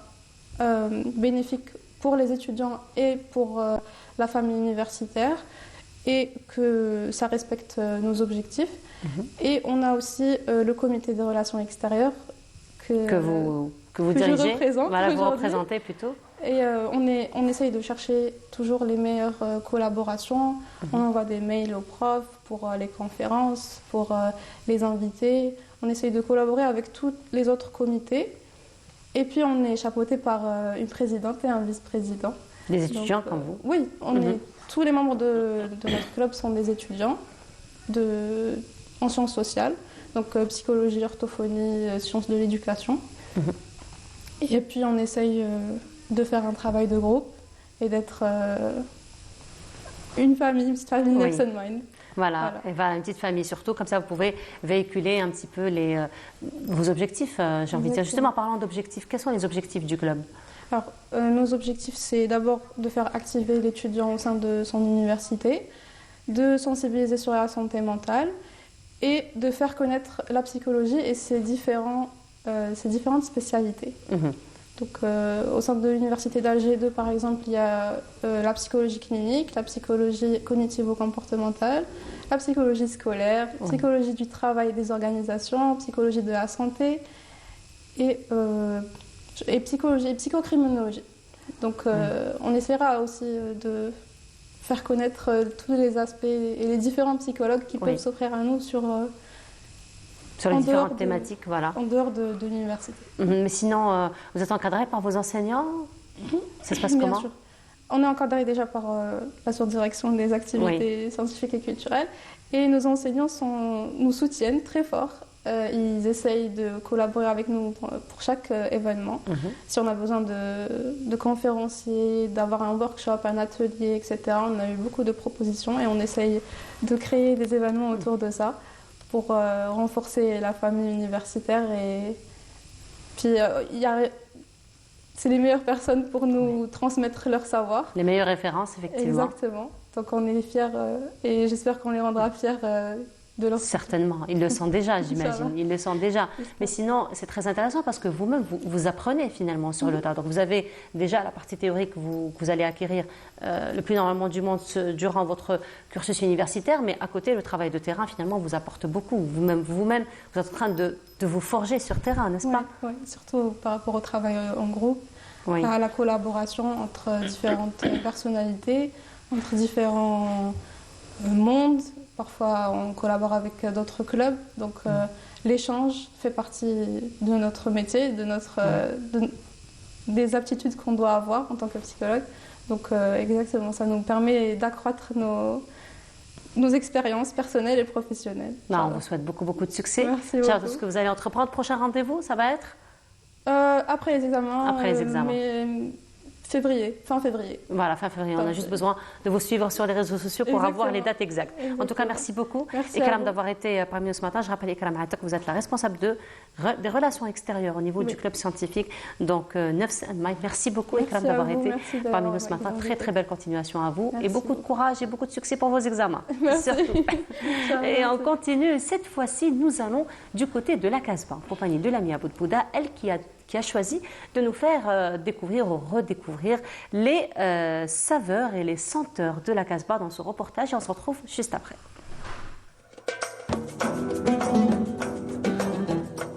Speaker 15: bénéfique pour les étudiants et pour la famille universitaire et que ça respecte nos objectifs. Et on a aussi le comité des relations extérieures que vous
Speaker 1: dirigez,
Speaker 15: vous
Speaker 1: représentez plutôt.
Speaker 15: Et on essaye de chercher toujours les meilleures collaborations. On envoie des mails aux profs pour les conférences, pour les invités. On essaye de collaborer avec tous les autres comités. Et puis on est chapeauté par une présidente et un vice-président.
Speaker 1: Des étudiants comme vous?
Speaker 15: Oui, tous les membres de notre club sont des étudiants en sciences sociales, donc psychologie, orthophonie, sciences de l'éducation. Et puis on essaye de faire un travail de groupe et d'être une famille, une petite famille Nefs and Mind.
Speaker 1: Voilà, et voilà, une petite famille surtout, comme ça vous pouvez véhiculer un petit peu vos objectifs, j'ai envie de dire. Justement, en parlant d'objectifs, quels sont les objectifs du club?
Speaker 15: Alors, nos objectifs, c'est d'abord de faire activer l'étudiant au sein de son université, de sensibiliser sur la santé mentale et de faire connaître la psychologie et ses différentes spécialités. Donc, au sein de l'université d'Alger 2, par exemple, il y a la psychologie clinique, la psychologie cognitivo-comportementale, la psychologie scolaire, psychologie du travail et des organisations, psychologie de la santé et psychocriminologie. Donc, on essaiera aussi de faire connaître tous les aspects et les différents psychologues qui peuvent s'offrir à nous sur
Speaker 1: les différentes thématiques, voilà.
Speaker 15: En dehors de l'université.
Speaker 1: Mais sinon, vous êtes encadré par vos enseignants? Ça se passe
Speaker 15: Bien
Speaker 1: comment?
Speaker 15: sûr. On est encadré déjà par la surdirection des activités scientifiques et culturelles. Et nos enseignants nous soutiennent très fort. Ils essayent de collaborer avec nous pour chaque événement. Si on a besoin de conférenciers, d'avoir un workshop, un atelier, etc., on a eu beaucoup de propositions et on essaye de créer des événements autour de ça pour renforcer la famille universitaire. Et puis, c'est les meilleures personnes pour nous transmettre leur savoir.
Speaker 1: Les meilleures références, effectivement.
Speaker 15: Exactement. Donc on est fiers et j'espère qu'on les rendra fiers de leur...
Speaker 1: Certainement, ils le sont déjà, j'imagine. Ils le sont déjà. Mais sinon, c'est très intéressant parce que vous-même, vous apprenez finalement sur le tas. Donc vous avez déjà la partie théorique que vous allez acquérir le plus normalement du monde durant votre cursus universitaire, mais à côté, le travail de terrain, finalement, vous apporte beaucoup. Vous-même, vous êtes en train de vous forger sur terrain, n'est-ce pas?
Speaker 15: Oui, surtout par rapport au travail en groupe, à la collaboration entre différentes personnalités, entre différents mondes. Parfois, on collabore avec d'autres clubs. Donc, l'échange fait partie de notre métier, des aptitudes qu'on doit avoir en tant que psychologue. Donc, exactement, ça nous permet d'accroître nos expériences personnelles et professionnelles.
Speaker 1: Non, on vous souhaite beaucoup, beaucoup de succès.
Speaker 15: Merci
Speaker 1: beaucoup.
Speaker 15: beaucoup.
Speaker 1: Ce que vous allez entreprendre, prochain rendez-vous, ça va être
Speaker 15: après les examens.
Speaker 1: Après les examens.
Speaker 15: Fin février.
Speaker 1: Voilà, fin février. On a juste besoin de vous suivre sur les réseaux sociaux pour avoir les dates exactes. En tout cas, merci beaucoup.
Speaker 15: Merci
Speaker 1: Ikram d'avoir été parmi nous ce matin. Je rappelle, Ikram Atak, vous êtes la responsable des relations extérieures au niveau du club scientifique. Donc, Nefs and Mind. Merci beaucoup, Ikram, d'avoir été parmi nous ce matin. Très, très belle continuation à vous. Merci. Et beaucoup de courage et beaucoup de succès pour vos examens.
Speaker 15: Merci.
Speaker 1: Surtout. Et on continue. Cette fois-ci, nous allons du côté de la Casbah, en compagnie de l'ami Aboud Bouda, elle qui a choisi de nous faire découvrir ou redécouvrir les saveurs et les senteurs de la Casbah dans ce reportage. Et on se retrouve juste après.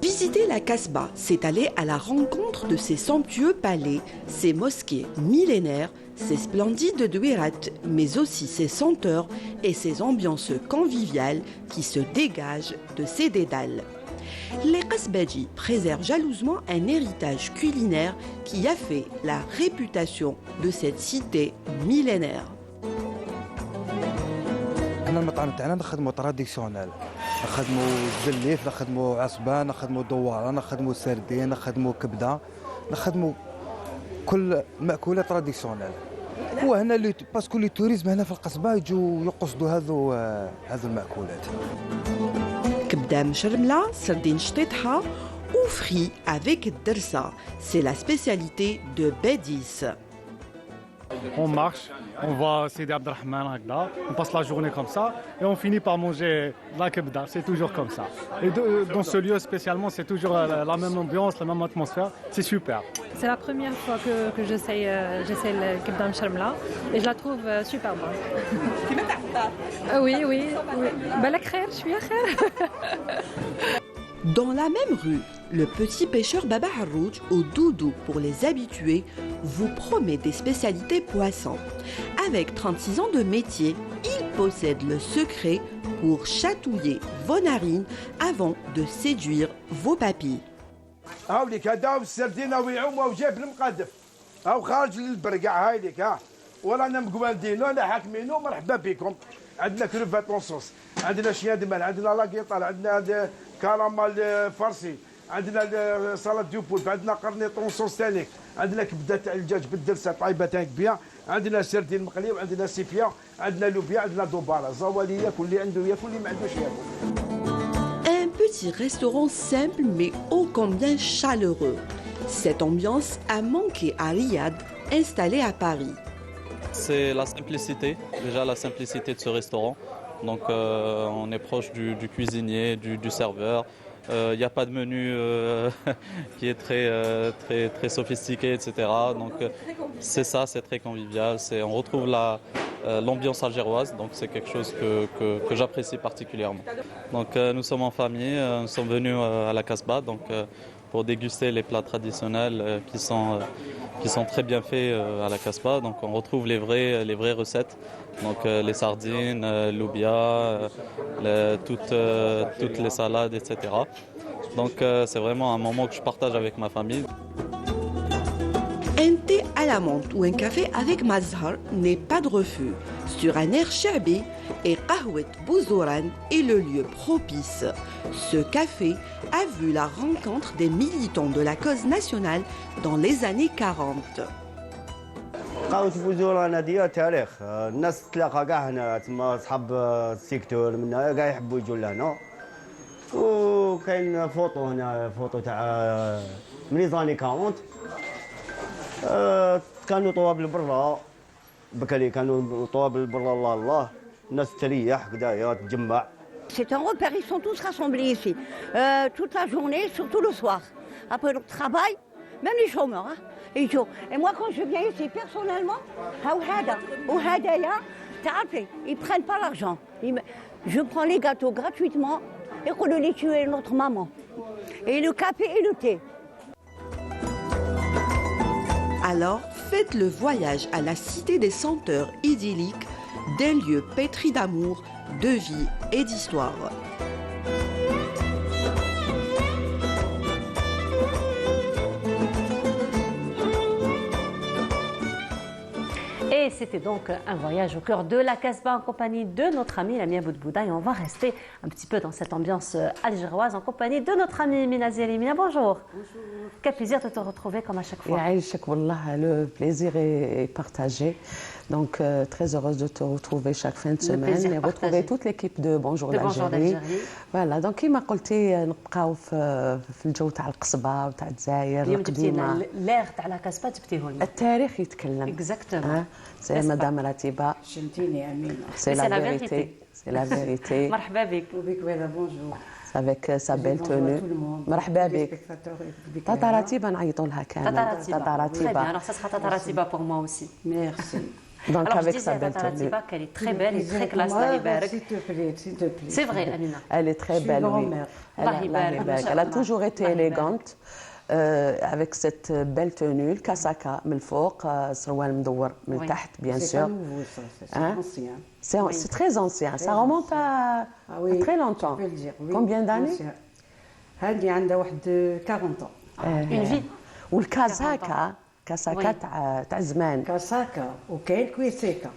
Speaker 10: Visiter la Casbah, c'est aller à la rencontre de ces somptueux palais, ces mosquées millénaires, ces splendides douirat, mais aussi ces senteurs et ces ambiances conviviales qui se dégagent de ces dédales. Les Casbadji préservent jalousement un héritage culinaire qui a fait la réputation de cette cité millénaire.
Speaker 16: احنا المطعم تاعنا نخدمو تراديسيونيل، نخدمو الزليف، نخدمو عصبان، نخدمو دواره، نخدمو سردين، نخدمو كبده، نخدمو كل المأكولات تراديسيونيل. وهنا باسكو لي توريزم هنا في القصبه يجوا يقصدوا هذو المأكولات.
Speaker 10: كبدة مشرملة، سردين شطيطحة ou frit avec dersa. C'est la spécialité de Bédis.
Speaker 17: On marche, on va à Sidi Abdelrahman, on passe la journée comme ça et on finit par manger la kebda, c'est toujours comme ça. Et dans ce lieu spécialement, c'est toujours la même ambiance, la même atmosphère, c'est super.
Speaker 18: C'est la première fois que j'essaie le kebda mcharmla et je la trouve super bonne. Oui. Balak khair, shouya khair.
Speaker 10: Dans la même rue, le petit pêcheur Baba Harrouj, au doudou pour les habitués, vous promet des spécialités poissons. Avec 36 ans de métier, il possède le secret pour chatouiller vos narines avant de séduire vos papilles.
Speaker 19: هاو لك هذا السردين ويعوم وجايب المقادف هاو خارج للبرقع هاي لك ها ورانا مقواندينو انا حاكمينو مرحبا بكم. عندنا كروفات لونصوص، عندنا شياد مال، عندنا لاكيطال، عندنا كرامال فرسي، عندنا سلطه دو بولب، عندنا قرنيط لونصوص ثاني، عندنا كبده تاع الدجاج بالدرسه طايبه كبيره، عندنا سردين مقلي، وعندنا سيفيا، عندنا لوبيا، عندنا دوباره، زوالي ياكل اللي عنده ياكل اللي ما عندوش ياكل.
Speaker 10: Un petit restaurant simple mais ô combien chaleureux. Cette ambiance a manqué à Riyad, installé à Paris.
Speaker 20: C'est la simplicité, déjà la simplicité de ce restaurant. Donc on est proche du cuisinier, du serveur. Il n'y a pas de menu qui est très sophistiqué, etc. Donc c'est ça, c'est très convivial. On retrouve l'ambiance algéroise, donc c'est quelque chose que j'apprécie particulièrement. Donc nous sommes en famille, nous sommes venus à la Casbah donc, pour déguster les plats traditionnels qui sont très bien faits à la Casbah. Donc on retrouve les vraies recettes, donc les sardines, l'oubia, toutes les salades, etc. Donc c'est vraiment un moment que je partage avec ma famille.
Speaker 10: Un thé à la menthe ou un café avec mazhar n'est pas de refus. Sur un air chabé, et Qahwet Bouzouran est le lieu propice. Ce café a vu la rencontre des militants de la cause nationale dans les années 40.
Speaker 21: قهوة بوزوران هذه تاريخ، الناس تلاقى كاع هنا تما صحاب السيكتور منا كاع يحبوا يجوا لهنا، وكاين فوطو هنا فوطو تاع من ليزاني 40 كانوا طوابل برا بكري كانوا طوابل برا الله الله الناس تريح كدايا تجمع.
Speaker 22: C'est un repère, ils sont tous rassemblés ici, toute la journée, surtout le soir. Après le travail, même les chômeurs. Hein, et moi, quand je viens ici, personnellement, ils ne prennent pas l'argent. Je prends les gâteaux gratuitement et qu'on les tue notre maman. Et le café et le thé.
Speaker 10: Alors, faites le voyage à la cité des senteurs idylliques d'un lieu pétri d'amour, de vie et d'histoire.
Speaker 1: Et c'était donc un voyage au cœur de la Casbah en compagnie de notre ami Lamia Boudbouda. Et on va rester un petit peu dans cette ambiance algéroise en compagnie de notre ami Minazi Elimina. Bonjour. Bonjour. Quel plaisir de te retrouver comme à chaque fois.
Speaker 23: Le plaisir est partagé. Donc très heureuse de te retrouver chaque fin de semaine et retrouver toute l'équipe de Bonjour d'Algérie. Voilà, donc كما قلتي نبقاو في الجو تاع القصبة وتاع الجزائر القديمة.
Speaker 1: l'air تاع لا كاسبا جبتيه لنا.
Speaker 23: التاريخ يتكلم.
Speaker 1: Exactement.
Speaker 23: C'est Madame Ratiba.
Speaker 24: شلتيني أمينة.
Speaker 23: C'est la vérité. C'est la vérité.
Speaker 1: مرحبا بك.
Speaker 24: وبك ولا bonjour.
Speaker 23: Avec sa belle tenue. مرحبا بك. Tata Ratiba نعيطوا لها كامل.
Speaker 1: Tata Ratiba. Très bien, alors ça sera Tata Ratiba pour moi aussi.
Speaker 24: Merci.
Speaker 23: Donc
Speaker 1: alors,
Speaker 23: avec
Speaker 1: je disais
Speaker 23: sa
Speaker 1: à
Speaker 23: belle
Speaker 1: Tata
Speaker 23: tenue.
Speaker 1: Ratiba qu'elle est très belle et très classe.
Speaker 24: S'il te plaît, s'il te plaît.
Speaker 1: C'est vrai, Amina.
Speaker 23: Elle est très belle, oui. Elle a toujours été élégante. Avec cette belle tenue, le casaca من الفوق, سروال مدور من تحت, bien sûr. C'est ancien. C'est très ancien. Ça remonte à très longtemps. Combien d'années?
Speaker 24: هذه عندها واحد 40 ans.
Speaker 1: Une vie.
Speaker 23: والكاساكا كاساكا تاع زمان.
Speaker 24: كاساكا وكاين كويسيكا.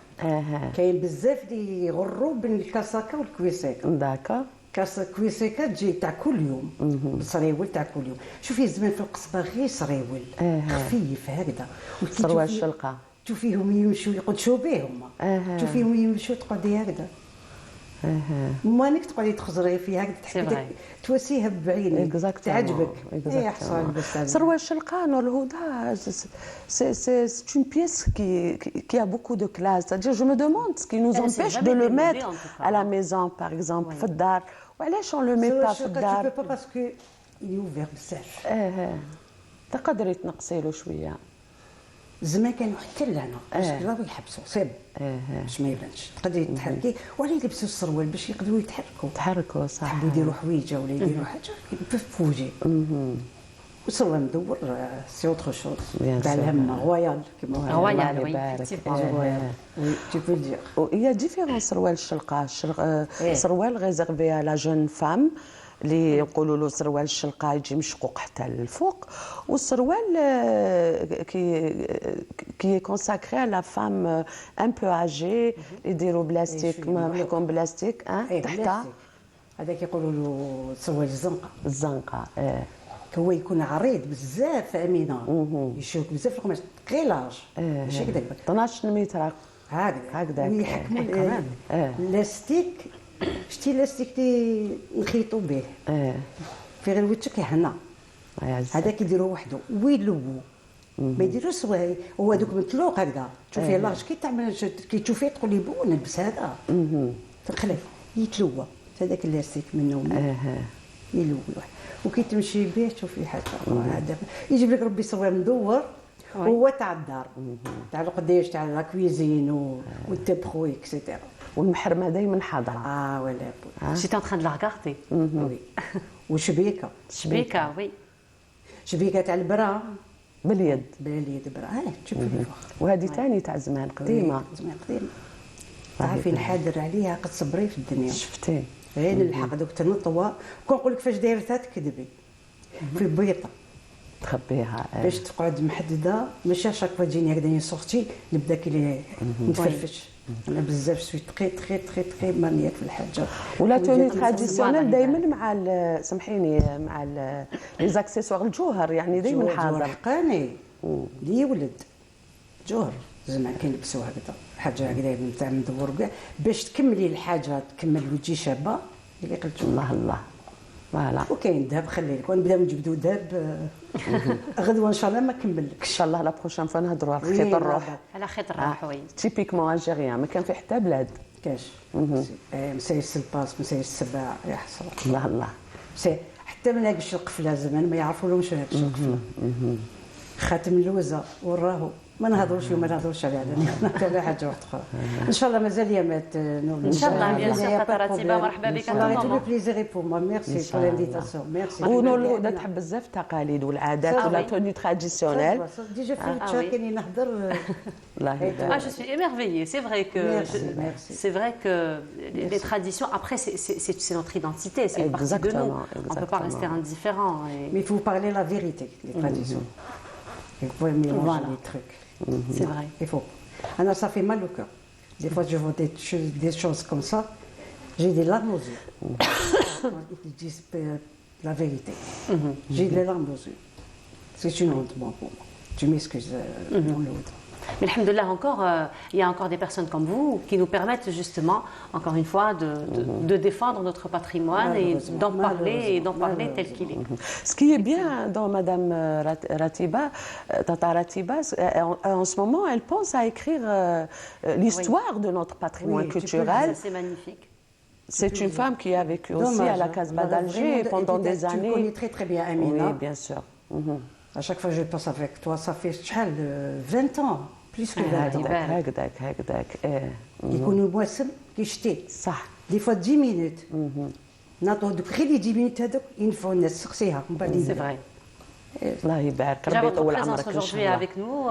Speaker 24: كاين بزاف اللي يغروا بين الكاساكا والكويسيكا.
Speaker 23: داكا.
Speaker 24: كويسيكا تجي تاع كل يوم. صريول تاع كل يوم. شوفي زمان في القصبه غير صريول. خفيف هكذا.
Speaker 23: صروال الشلقه.
Speaker 24: تشوفيهم يمشوا يقدشوا بهم. تشوفيهم يمشوا تقعدي هكذا. مانك تقعدي تخزري فيها هكذا تواسيها بعينك تعجبك.
Speaker 23: سروال الشلقه نور الهدى c'est une pièce qui a beaucoup de classe. C'est-à-dire je me demande ce qui nous empêche de le mettre à la maison par exemple في الدار. وعلاش on le met pas في الدار؟
Speaker 24: tu peux pas parce que il est ouvert بزاف.
Speaker 23: تقدري تنقصي له شويه.
Speaker 24: زمان كانوا حتى لهنا باش يقدروا يحبسوا صيب باش ما يبانش تقدري تحركي ولا يلبسوا السروال باش يقدروا
Speaker 23: يتحركوا صح
Speaker 24: يحبوا يديروا حويجه ولا يديروا حاجه في وجهي وسروال مدور سي اوتر شوز تاع الهمه رويال كيما
Speaker 1: رويال
Speaker 24: وي tu peux le dire.
Speaker 23: Il y a différents سروال الشلقه. سروال ريزيرفي à la jeune femme اللي يقولوا له سروال الشلقه يجي مشقوق حتى للفوق والسروال كي كونساكري على فام ان بو اجي يديروا بلاستيك محكوم بلاستيك تحتها
Speaker 24: هذاك يقولوا له سروال الزنقه.
Speaker 23: الزنقه
Speaker 24: هو يكون عريض بزاف امينه يشوك بزاف القماش غير لاج ماشي كذا
Speaker 23: 12 متر
Speaker 24: هكذا ويحكموا اللاستيك شتي اللاستيك اللي نخيطوا به في غير وجهك هنا هذا كيديروه وحده ويلوو ما يديروش هو دوك متلوق هكذا تشوفيه لاج كي تعمل كي تشوفيه تقول لي بو نلبس هذا تخليه يتلوى هذاك اللاستيك منه يلوي وكي تمشي به تشوفي حاجه هذا يجيب لك ربي صور مدور هو تاع الدار تاع قداش تاع لا كويزين والتبخو اكسيتيرا
Speaker 23: والمحرمه دايما حاضره
Speaker 24: ولا
Speaker 1: جيت ان تران دو لا ريغاردي
Speaker 24: وشبيكه
Speaker 1: وي
Speaker 24: شبيكه تاع البرا
Speaker 23: باليد
Speaker 24: برا تشوفي
Speaker 23: وهذه ثاني تاع زمان قديمه
Speaker 24: تعرفي نحادر عليها قد صبري في الدنيا
Speaker 23: شفتي
Speaker 24: غير نلحق دوك تنطوى كنقول لك فاش دايرتها تكذبي في بيطه
Speaker 23: تخبيها
Speaker 24: باش تقعد محدده ماشي شاك فوا تجيني هكذا سورتي نبدا كي نتفرفش انا بزاف سوي تخي مانياك في الحاجه
Speaker 23: ولا توني تراديسيونيل دائما مع سامحيني مع لي زاكسيسوار الجوهر يعني دائما حاضر
Speaker 24: حقاني لي ولد جوهر زعما كنلبسوا هكذا حاجه هكذا تاع مدور كاع باش تكملي الحاجه تكمل وتجي شابه اللي قلت
Speaker 23: الله فوالا
Speaker 24: وكاين الذهب خلي لك ونبداو نجبدوا الذهب غدوه ان شاء الله ما كملكش
Speaker 23: ان شاء الله لا بروشين فوا نهضروا على خيط الروح
Speaker 1: على خيط الروح وي
Speaker 23: تيبيكمون الجيريان ما كان في حتى بلاد
Speaker 24: كاش مسيس الباس مسيس السباع يا حسره
Speaker 23: الله
Speaker 24: حتى ما لاقيش القفله زمان ما يعرفولهمش هذا القفله خاتم اللوزه وراهو ما نهضروش وما نهضروش على على حاجه واحده اخرى ان شاء الله مازال يامات
Speaker 1: ان شاء الله بيان سور تاتا رتيبه مرحبا بك
Speaker 24: الله تو بليزير بور موا ميرسي بور لانفيتاسيون ميرسي
Speaker 23: ونور الهدى تحب بزاف التقاليد والعادات ولا توني تراديسيونيل
Speaker 24: ديجا في التشاكيني نهضر
Speaker 23: الله يهديك
Speaker 1: je suis émerveillée c'est vrai que les traditions après c'est notre identité c'est une partie de nous on peut pas rester indifférent
Speaker 24: mais il faut parler la vérité les traditions il faut mélanger les trucs
Speaker 1: c'est vrai
Speaker 24: il faut ça fait mal au cœur des fois je vois des choses comme ça j'ai des larmes aux yeux ils disent la vérité j'ai des larmes aux yeux c'est une honte pour moi tu m'excuses mon lot.
Speaker 1: Mais alhamdoulilah encore, il y a encore des personnes comme vous qui nous permettent justement, encore une fois, de défendre notre patrimoine et d'en parler tel qu'il est.
Speaker 23: Ce qui est bien dans Madame Ratiba, Tata Ratiba, en ce moment, elle pense à écrire l'histoire de notre patrimoine culturel.
Speaker 1: C'est magnifique.
Speaker 23: C'est une femme qui a vécu aussi à la Casbah d'Alger pendant des années.
Speaker 24: Tu connais très bien Amina.
Speaker 23: Oui, bien sûr.
Speaker 24: À chaque fois que je pense avec toi, ça fait 20 ans, plus que 20 ans.
Speaker 23: هكذاك
Speaker 24: يكونوا مواسم كيشتي
Speaker 23: صح
Speaker 24: دي فوا 10 مينوت نعطوا دوك غير لي 10 مينوت هذوك ينفعوا الناس سقسيها من بعد
Speaker 1: سي فري
Speaker 23: الله يبارك ربي يطول عمرك ان شاء الله.
Speaker 1: Avec nous,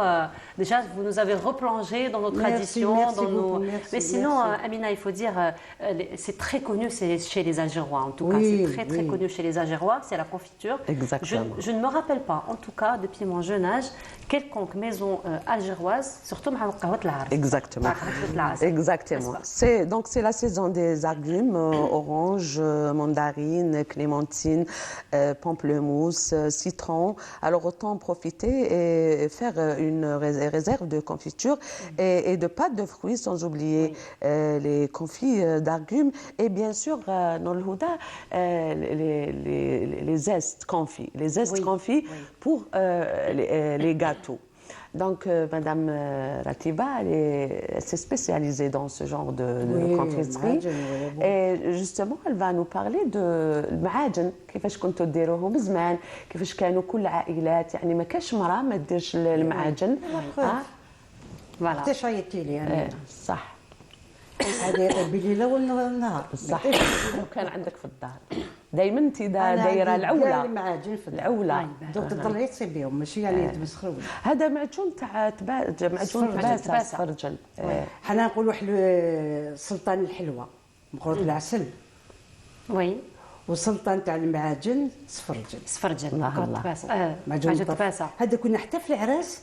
Speaker 1: déjà vous nous avez replongé dans nos traditions, dans nos. Mais sinon, Amina, il faut dire, c'est très connu chez les Algérois. En tout cas, c'est très connu chez les Algérois. C'est la confiture.
Speaker 23: Exactement.
Speaker 1: Je ne me rappelle pas, en tout cas, depuis mon jeune âge, quelconque maison algéroise, surtout مع قهوة العرس.
Speaker 23: Exactement. C'est la saison des agrumes, orange, mandarine, clémentine, pamplemousse, citron. Alors autant en profiter et faire une réserve de confiture et de pâtes de fruits, sans oublier les confits d'agrumes et bien sûr dans le Houda les zestes confits, pour les gâteaux. Donc, Madame Ratiba, elle s'est spécialisée dans ce genre de confiserie. Et justement, elle va nous parler de المعاجن كيفاش كنتوا ديروهم زمان كيفاش كانوا كل العائلات يعني ما كاش مرأة ما ديرش المعاجن.
Speaker 24: فوالا حتى شايتي لي انا صح هذا بالليل والنهار
Speaker 23: صح وكان عندك في الدار دائما انت دايره العوله
Speaker 24: المعاجن في
Speaker 23: العوله
Speaker 24: دوك تطلعي تصيب بهم ماشي يعني تمسخروا
Speaker 23: هذا معجون تاع تباسه صفرجل
Speaker 24: حنا نقولوا سلطان الحلوى مقروط العسل
Speaker 1: وي
Speaker 24: وسلطان تاع المعاجن
Speaker 1: صفرجل
Speaker 24: معجون تباسه هذا كنا حتى في العراس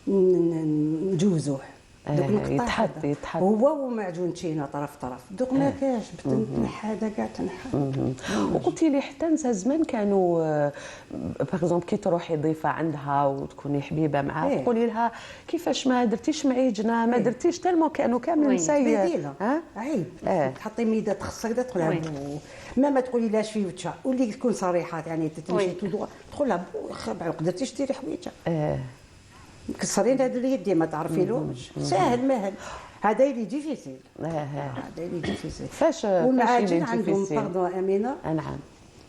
Speaker 24: نجوزوه دوك القطع
Speaker 23: يتحط
Speaker 24: هو ومعجون تشينا طرف دوك ما كاش تنحى هذا كاع تنحى.
Speaker 23: وقلتي لي حتى نسا زمان كانوا باغ اكزومبل كي تروحي ضيفه عندها وتكوني حبيبه معها تقولي لها كيفاش ما درتيش معيجنه ما درتيش تالمو كانوا كامل نساي
Speaker 24: عيب تحطي ميده تخصك تقولها ما تقولي لاش في وجهها واللي تكون صريحه يعني تمشي تقول لها ما قدرتيش ديري حويجه كسرين هذا اليد ما تعرفيلوش ساهل ماهل هذا اللي ديفيسيل هذا اللي ديفيسيل
Speaker 23: فاش
Speaker 24: والمعاجن عندهم باردون امينه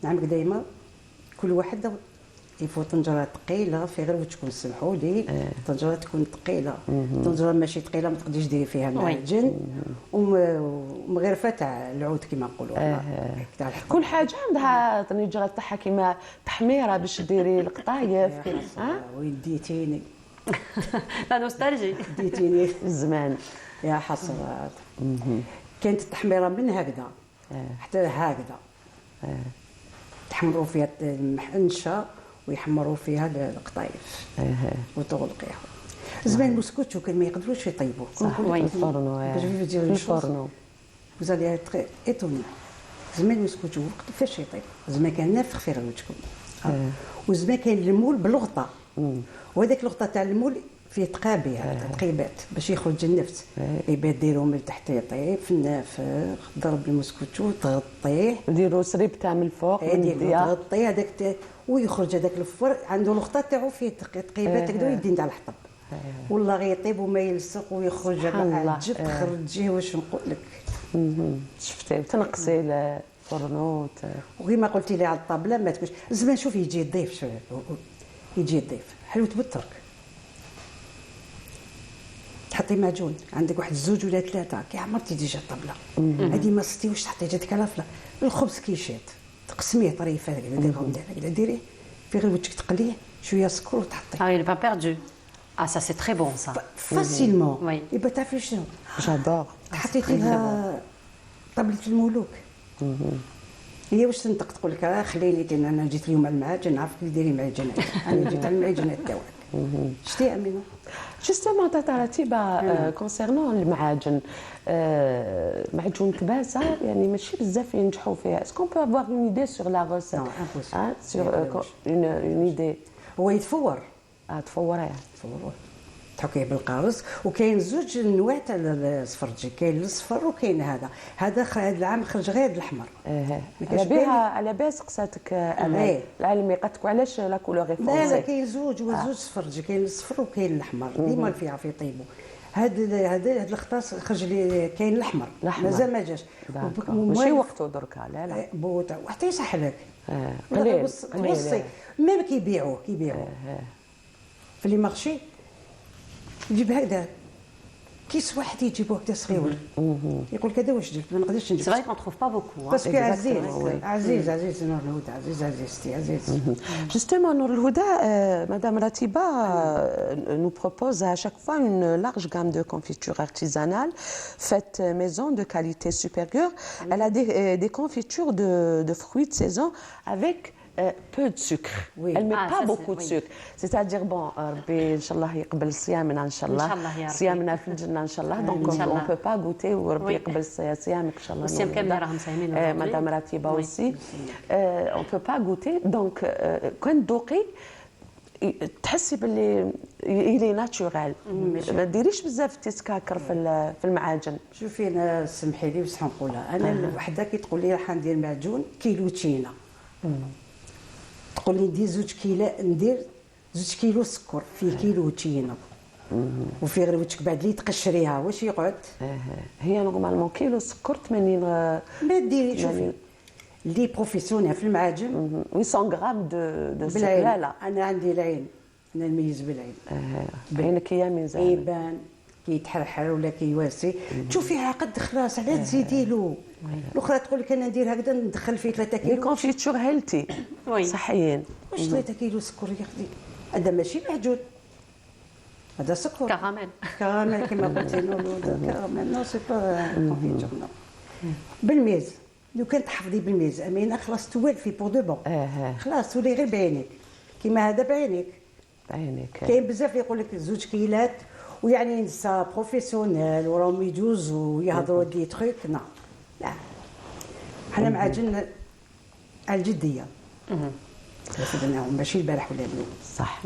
Speaker 24: نعم دايما كل واحد يفوت طنجره ثقيله في غير تكون سمحوا لي الطنجره تكون ثقيله الطنجره ماشي ثقيله ما تقدريش ديري فيها المعجن ومغرفه تاع العود كما نقولوا
Speaker 23: كل حاجه عندها طنجره تاعها كيما تحميره باش ديري القطايف
Speaker 24: وين ديتيني
Speaker 1: لا نوستالجي
Speaker 24: ديتيني
Speaker 23: الزمان
Speaker 24: يا حسرات كانت التحميره من هكذا حتى هكذا تحمروا فيها المحنشه ويحمروا فيها القطايف وتغلقيها. زمان المسكوتشو كان ما يقدروش يطيبوه
Speaker 23: الفرن
Speaker 24: وزاد ايتوني زمان المسكوتشو كيفاش يطيب زمان كان نافخ في غلوتكم وزمان كان المول باللغطه وهذاك اللغطه تاع المول فيه تقيبات باش يخرج النفس يبات ديروا من تحت يطيب في النافخ ضرب المسكوتشو تغطيه
Speaker 23: ديروا سريب تاع من الفوق
Speaker 24: تغطيه هذاك ويخرج هذاك الفر عنده لغطه تاعو فيه تقيبات هكذا يدين تاع الحطب والله غيطيب وما يلصق ويخرج عجب تخرجيه واش نقول لك
Speaker 23: شفتي تنقصي الفرن
Speaker 24: وكما قلتي لي على الطابله ما تكونش زمان شوف يجي الضيف يجي الضيف حلوه بالترك تحطي معجون عندك واحد زوج ولا ثلاثه كي عمرتي ديجا الطابله هذه ما صتيوش تحطي جاتك لافله الخبز كيشات تقسميه طريفه هكذا ديريه في غير وجهك تقليه شويه سكر وتحطيه
Speaker 1: il n'est pas perdu. Ah ça c'est très bon ça.
Speaker 24: Facilement. يبقى تعرفي شنو
Speaker 23: جادور
Speaker 24: حطيتي لها طابله الملوك هي واش تنطق تقول لك خليني انا جيت اليوم على المعاجن نعرفك اللي ديري معجنات انا جيت على المعجنات تاعك شتي امينه
Speaker 23: جوستومون تاع رتيبه كونسيرنون المعاجن معجون كباسه يعني ماشي بزاف ينجحوا فيها اسكو بو افوار اون ايدي سور لا روسيت سور اون ايدي
Speaker 24: هو يتفور
Speaker 23: تفوريه
Speaker 24: تحكيه بالقارص وكاين زوج انواع تاع السفرجي كاين الصفر وكاين هذا العام خرج غير الاحمر
Speaker 23: على بها سقساتك امال العلمي قالت علاش لا كولور
Speaker 24: لا كاين زوج سفرجي كاين الصفر وكاين الاحمر ديما فيها في طيبو هذا الخطاس خرج لي كاين الاحمر مازال ما جاش
Speaker 23: ماشي وقته دركا لا
Speaker 24: بوطه وحتى يصح لك
Speaker 23: قليل
Speaker 24: ما كيبيعوه في لي مارشي يجيب هكذا كيس واحد يجيبوه هكذا صغير يقول كذا واش جبت ما نقدرش نجيب.
Speaker 1: C'est vrai qu'on trouve pas beaucoup.
Speaker 24: باسكو عزيز نور الهدى عزيز.
Speaker 23: Justement, Nour Al-Houda, Madame Ratiba nous propose à chaque fois une large gamme de confitures artisanales faites maison de qualité supérieure. Elle a des confitures de fruits de saison avec peu de sucre. Elle met pas beaucoup de sucre. C'est-à-dire bon, Rabbi Inch'Allah يقبل صيامنا إن شاء الله. صيامنا في الجنة إن شاء الله. Donc on peut pas goûter وربي يقبل صيامك إن شاء الله.
Speaker 1: والصيام كامل راهم صايمين.
Speaker 23: Madame Ratiba aussi. On peut pas goûter. Donc كون تذوقي تحسي باللي إلي ناتشورال. ما ديريش بزاف تيسكاكر في المعاجن.
Speaker 24: شوفي أنا سمحي لي بصح نقولها. أنا وحدة كي تقول لي راح ندير معجون كيلو تشينا. تقول لي ندير 2 كيلو سكر فيه كيلو تشينا وفي غير وجهك بعد لي تقشريها واش يقعد
Speaker 23: هي نورمالمون كيلو سكر 80
Speaker 24: ما ديري شوفي لي بروفيسيونيل في المعاجن
Speaker 23: 800 غرام دو سكر لا
Speaker 24: انا عندي العين انا نميز بالعين
Speaker 23: عينك هي ميزان
Speaker 24: يبان كيتحرحر ولا كيواسي تشوفيها قد خلاص على تزيدي له الاخرى تقول لك انا ندير هكذا ندخل فيه 3 كيلو
Speaker 23: كونفيتور هيلتي صحيين
Speaker 24: واش 3 كيلو سكر يا اختي هذا ماشي معجون هذا سكر كراميل كما قلتي كراميل نو سي با كونفيتور نو بالميز لو كان تحفظي بالميز امينه خلاص توالفي بور دو بون خلاص تولي غير بعينيك كيما هذا بعينيك
Speaker 23: بعينيك
Speaker 24: كاين بزاف يقول لك 2 كيلات ويعني نسا بروفيسيونيل وراهم يجوزوا ويهضروا دي تروك لا حنا معاجن على الجديه ماشي البارح ولا اليوم
Speaker 23: صح.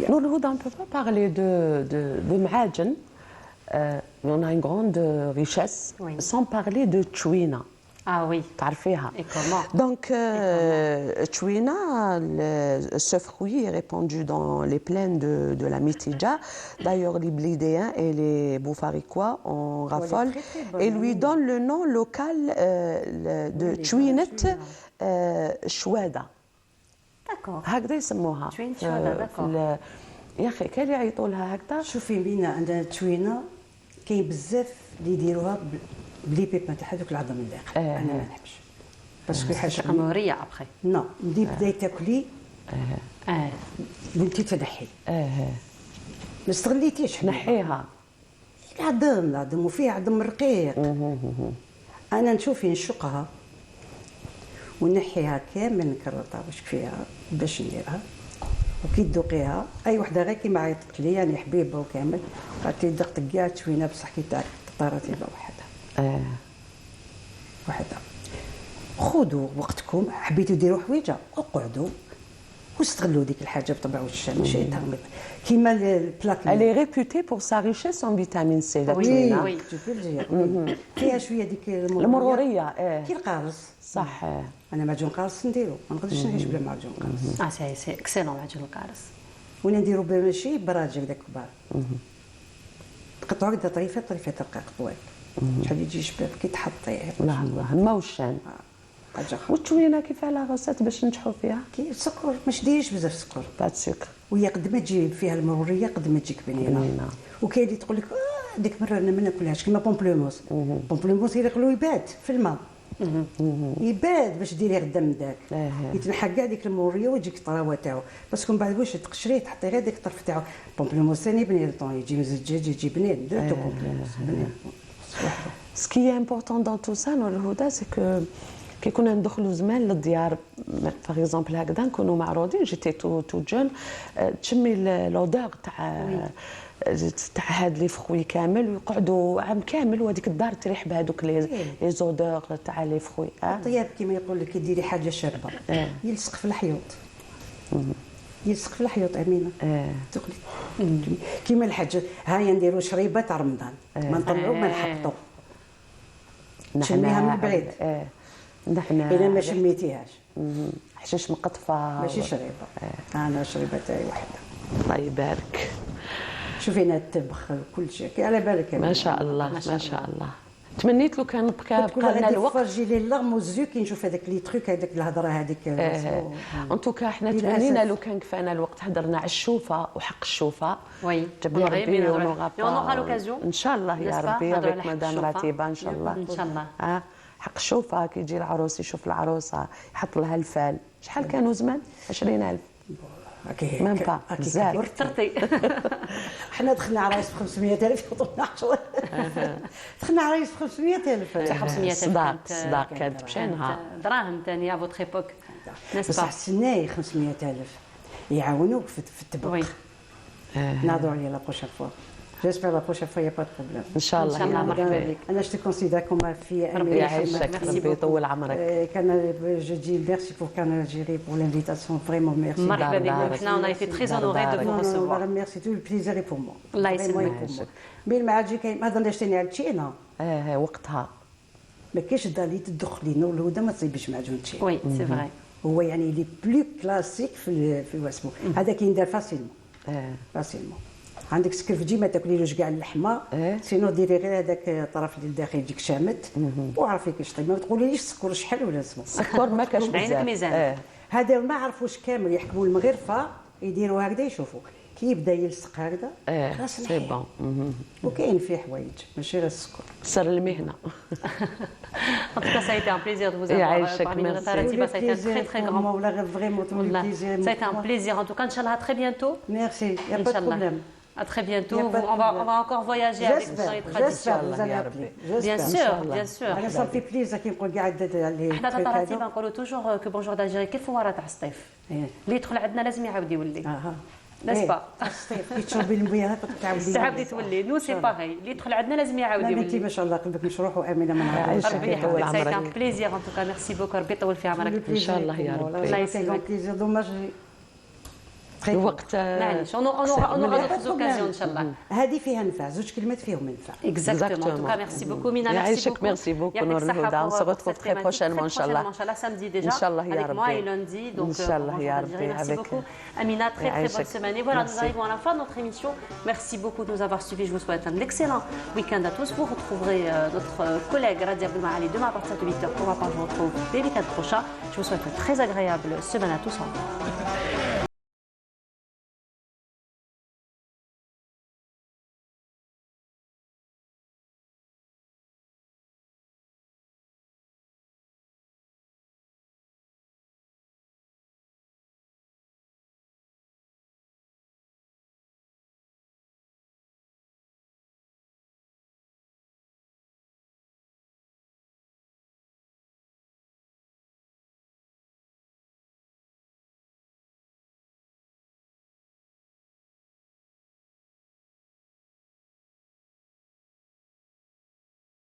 Speaker 23: Nous, le Houda, on ne peut pas parler de Ma'adjen. On a une grande richesse sans parler de Chouina.
Speaker 1: Ah oui.
Speaker 23: تعرفيها.
Speaker 1: Et comment?
Speaker 23: Donc, Chouina, ce fruit est répandu dans les plaines de la Mitidja. D'ailleurs, les Blidéens et les Boufariquois en raffolent et lui donnent le nom local de Chouinet Chouada.
Speaker 1: D'accord.
Speaker 23: هكذا يسموها.
Speaker 1: Chouine Chouada, d'accord.
Speaker 23: يا اخي كان يعيطوا لها هكذا.
Speaker 24: شوفي بينا عندنا تشوينه كاين بزاف اللي يديروها بلي بيبان تاع هذوك العظم الداخل. انا ما نحبش باسكو حاجه
Speaker 1: اموريه ابخي.
Speaker 24: نو ملي بداي تاكلي بنتي تنحي. ما استغليتيش
Speaker 23: نحيها.
Speaker 24: العظم وفيه عظم رقيق. انا نشوفي نشقها ونحيها كامل نكرطها واش فيها باش نديرها وكي تذوقيها اي وحده غير كيما عيطت لي يعني حبيبه وكامل قالت لي دقت كاع تشوينه بصح كي طارت لي وحدها. وحدها. خذوا وقتكم حبيتوا ديروا حويجه اقعدوا واستغلوا ديك الحاجه بطبع وش ماشي تهمط كيما البلاك.
Speaker 23: Elle est réputée pour sa richesse en vitamine C.
Speaker 24: وي فيها شويه ديك
Speaker 23: المروريه.
Speaker 24: كي القارص.
Speaker 23: صح.
Speaker 24: انا معجون قارص نديرو ما نقدرش نعيش بلا معجون قارص.
Speaker 1: سي اكسلون معجون القارص.
Speaker 24: وانا نديرو ماشي براجل داك كبار تقطعوا هكذا طريفه رقيق طويل شحال يجي شباب كي تحطيه.
Speaker 23: الله الله ما وشان. والتشوينه كيف على غسات باش نجحوا فيها؟
Speaker 24: كي السكر ماش ديريش بزاف السكر.
Speaker 23: با سكر.
Speaker 24: وهي قد ما تجي فيها المروريه قد ما تجيك بنينه. وكاين اللي تقول لك ديك مره انا ما ناكلهاش كيما بومبلوموس. بومبلوموس يدخلوا يبات في الماء. يباد باش ديري غدا من داك يتنحى كاع ديك الموريه ويجيك الطراوه تاعو باسكو من بعد واش تقشريه تحطي غير ديك الطرف تاعو. بومبلوموس ثاني بنين طون يجي مزج الدجاج يجي بنين درتو بومبلوموس بنين.
Speaker 23: Ce qui est important dans tout ça, dans le Houda, c'est que كي كنا ندخلوا زمان للديار باغ اكزومبل هكذا نكونوا معروضين جيتي تو جون تشمي لودور تاع هاد لي فخوي كامل ويقعدوا عام كامل وهذيك الدار تريح بهذوك لي زودور تاع لي فخوي.
Speaker 24: الطياب كيما يقول لك يديري حاجه شاربه يلصق في الحيوط. يلصق في الحيوط امينه. تقولي كيما الحاجه هاي نديروا شريبه تاع رمضان ما نطلعوا ما نحطوا نشميها من بعيد.
Speaker 23: نحن
Speaker 24: اذا ما شميتيهاش
Speaker 23: حشيش مقطفه
Speaker 24: ماشي شريبه. انا شريبه تاعي وحده.
Speaker 23: الله يبارك.
Speaker 24: شوفي انا الطبخ كل شيء على بالك.
Speaker 23: ما شاء الله ما شاء الله. تمنيت لو كان بقى لنا الوقت.
Speaker 24: فرجي لي اللغموزيو كي نشوف هذاك لي تروك هذاك الهضره هذيك.
Speaker 23: ان توكا حنا تمنينا لو كان كفانا الوقت هضرنا على الشوفه وحق الشوفه.
Speaker 1: وي
Speaker 23: جبنا ربي
Speaker 1: ونوغا لوكازيون
Speaker 23: ان شاء الله يا ربي avec مدام رتيبه ان شاء الله.
Speaker 1: ان شاء الله.
Speaker 23: حق الشوفه كي يجي العروس يشوف العروسه يحط لها الفال. شحال كانوا زمان 20,000 ميم با بزاف.
Speaker 1: ورثرتي.
Speaker 24: حنا دخلنا عرايس ب 500,000 يعطونا 10. دخلنا عرايس ب 500,000.
Speaker 1: 500,000
Speaker 23: صداق كانت بشانها
Speaker 1: دراهم ثاني ا فوتر ايبوك.
Speaker 24: بصح استناي 500,000 يعاونوك في الطبخ. نهضروا عليه لا بروشين فوا. J'espère la prochaine fois il n'y a pas de problème.
Speaker 23: ان شاء الله مرحبا بك.
Speaker 24: انا je te considère comme ma fille.
Speaker 23: ربي يعيشك ربي يطول عمرك.
Speaker 24: كان je dis merci pour Canal Algérie pour l'invitation vraiment merci.
Speaker 1: مرحبا بك. احنا on a été très honorés de vous recevoir.
Speaker 24: Merci tout le plaisir est pour moi.
Speaker 1: الله يسلمك.
Speaker 24: مين ما عاد كاين ما ظنيش ثاني على تشينا.
Speaker 23: وقتها
Speaker 24: ما كاينش دالي تدخلي نور الهدى ما تصيبش معجون تشينا.
Speaker 1: وي سي فري.
Speaker 24: هو يعني لي بلو كلاسيك في واسمو هذا كيندار فاسيلمون. فاسيلمون. عندك سكرفجي ما تاكليلوش كاع اللحمه سينو ديري غير هذاك الطرف اللي الداخل يجيك شامت وعرفي كيفاش طيب ما تقوليليش السكر شحال ولا اسمه
Speaker 23: السكر ما كاش بزاف
Speaker 1: ميزان.
Speaker 24: هذا ما عرفوش كامل يحكموا المغرفه يديروا هكذا يشوفوا كي يبدا يلصق هكذا خلاص
Speaker 23: سي بون.
Speaker 24: وكاين فيه حوايج ماشي غير السكر
Speaker 23: سر المهنه.
Speaker 1: En tout cas, ça a été un plaisir de vous avoir parmi nous. Ça a été un très grand moment. Ça a été un plaisir. En tout cas, Inch'Allah, à très bientôt.
Speaker 24: Merci, il n'y a pas de problème.
Speaker 1: À très bientôt. On va encore voyager avec vous dans les traditions.
Speaker 24: J'espère, vous allez appeler.
Speaker 1: Bien sûr, bien sûr.
Speaker 24: Ça me fait plaisir كي نقول قاعد لي
Speaker 1: حنا تاع الرتيبه نقولوا توجور كو بونجور دالجيري كيف هو راه تاع الصيف اللي يدخل عندنا لازم يعاود يولي. n'est-ce pas
Speaker 24: الصيف كتشربي المياه كتعاودي
Speaker 1: تعاودي تولي نو سي باغي اللي يدخل عندنا لازم يعاود
Speaker 24: لا
Speaker 1: يولي
Speaker 24: انت ما شاء الله قلبك مشروح وامنه من هذا
Speaker 1: ربي يحفظك سايت ان بليزير ان توكا ميرسي بوكو ربي يطول في عمرك
Speaker 23: ان شاء الله يا ربي
Speaker 1: الله يسلمك
Speaker 24: دوماج
Speaker 23: الوقت
Speaker 1: معليش اونورا دوطخ اوكازيون ان شاء الله
Speaker 24: هذه فيها نفع زوج كلمات فيهم منفع
Speaker 1: اكزاكتومون ان توكا ميرسي بوكو مينا ميرسي بوكو
Speaker 23: ميرسي بوكو نور الهدى on se retrouve très prochainement ان شاء الله
Speaker 1: ان شاء الله samedi déjà
Speaker 23: ان شاء الله يا ربي
Speaker 1: avec moi et lundi donc
Speaker 23: ان شاء الله يا ربي
Speaker 1: merci beaucoup Amina très bonne semaine et voilà nous arrivons à la fin de notre émission merci beaucoup de nous avoir suivis je vous souhaite un excellent week-end à tous vous retrouverez notre collègue Radia Abdelmahali demain à partir de 8h pour ma part je vous retrouve dès le week-end prochain je vous souhaite une très agréable semaine à tous au revoir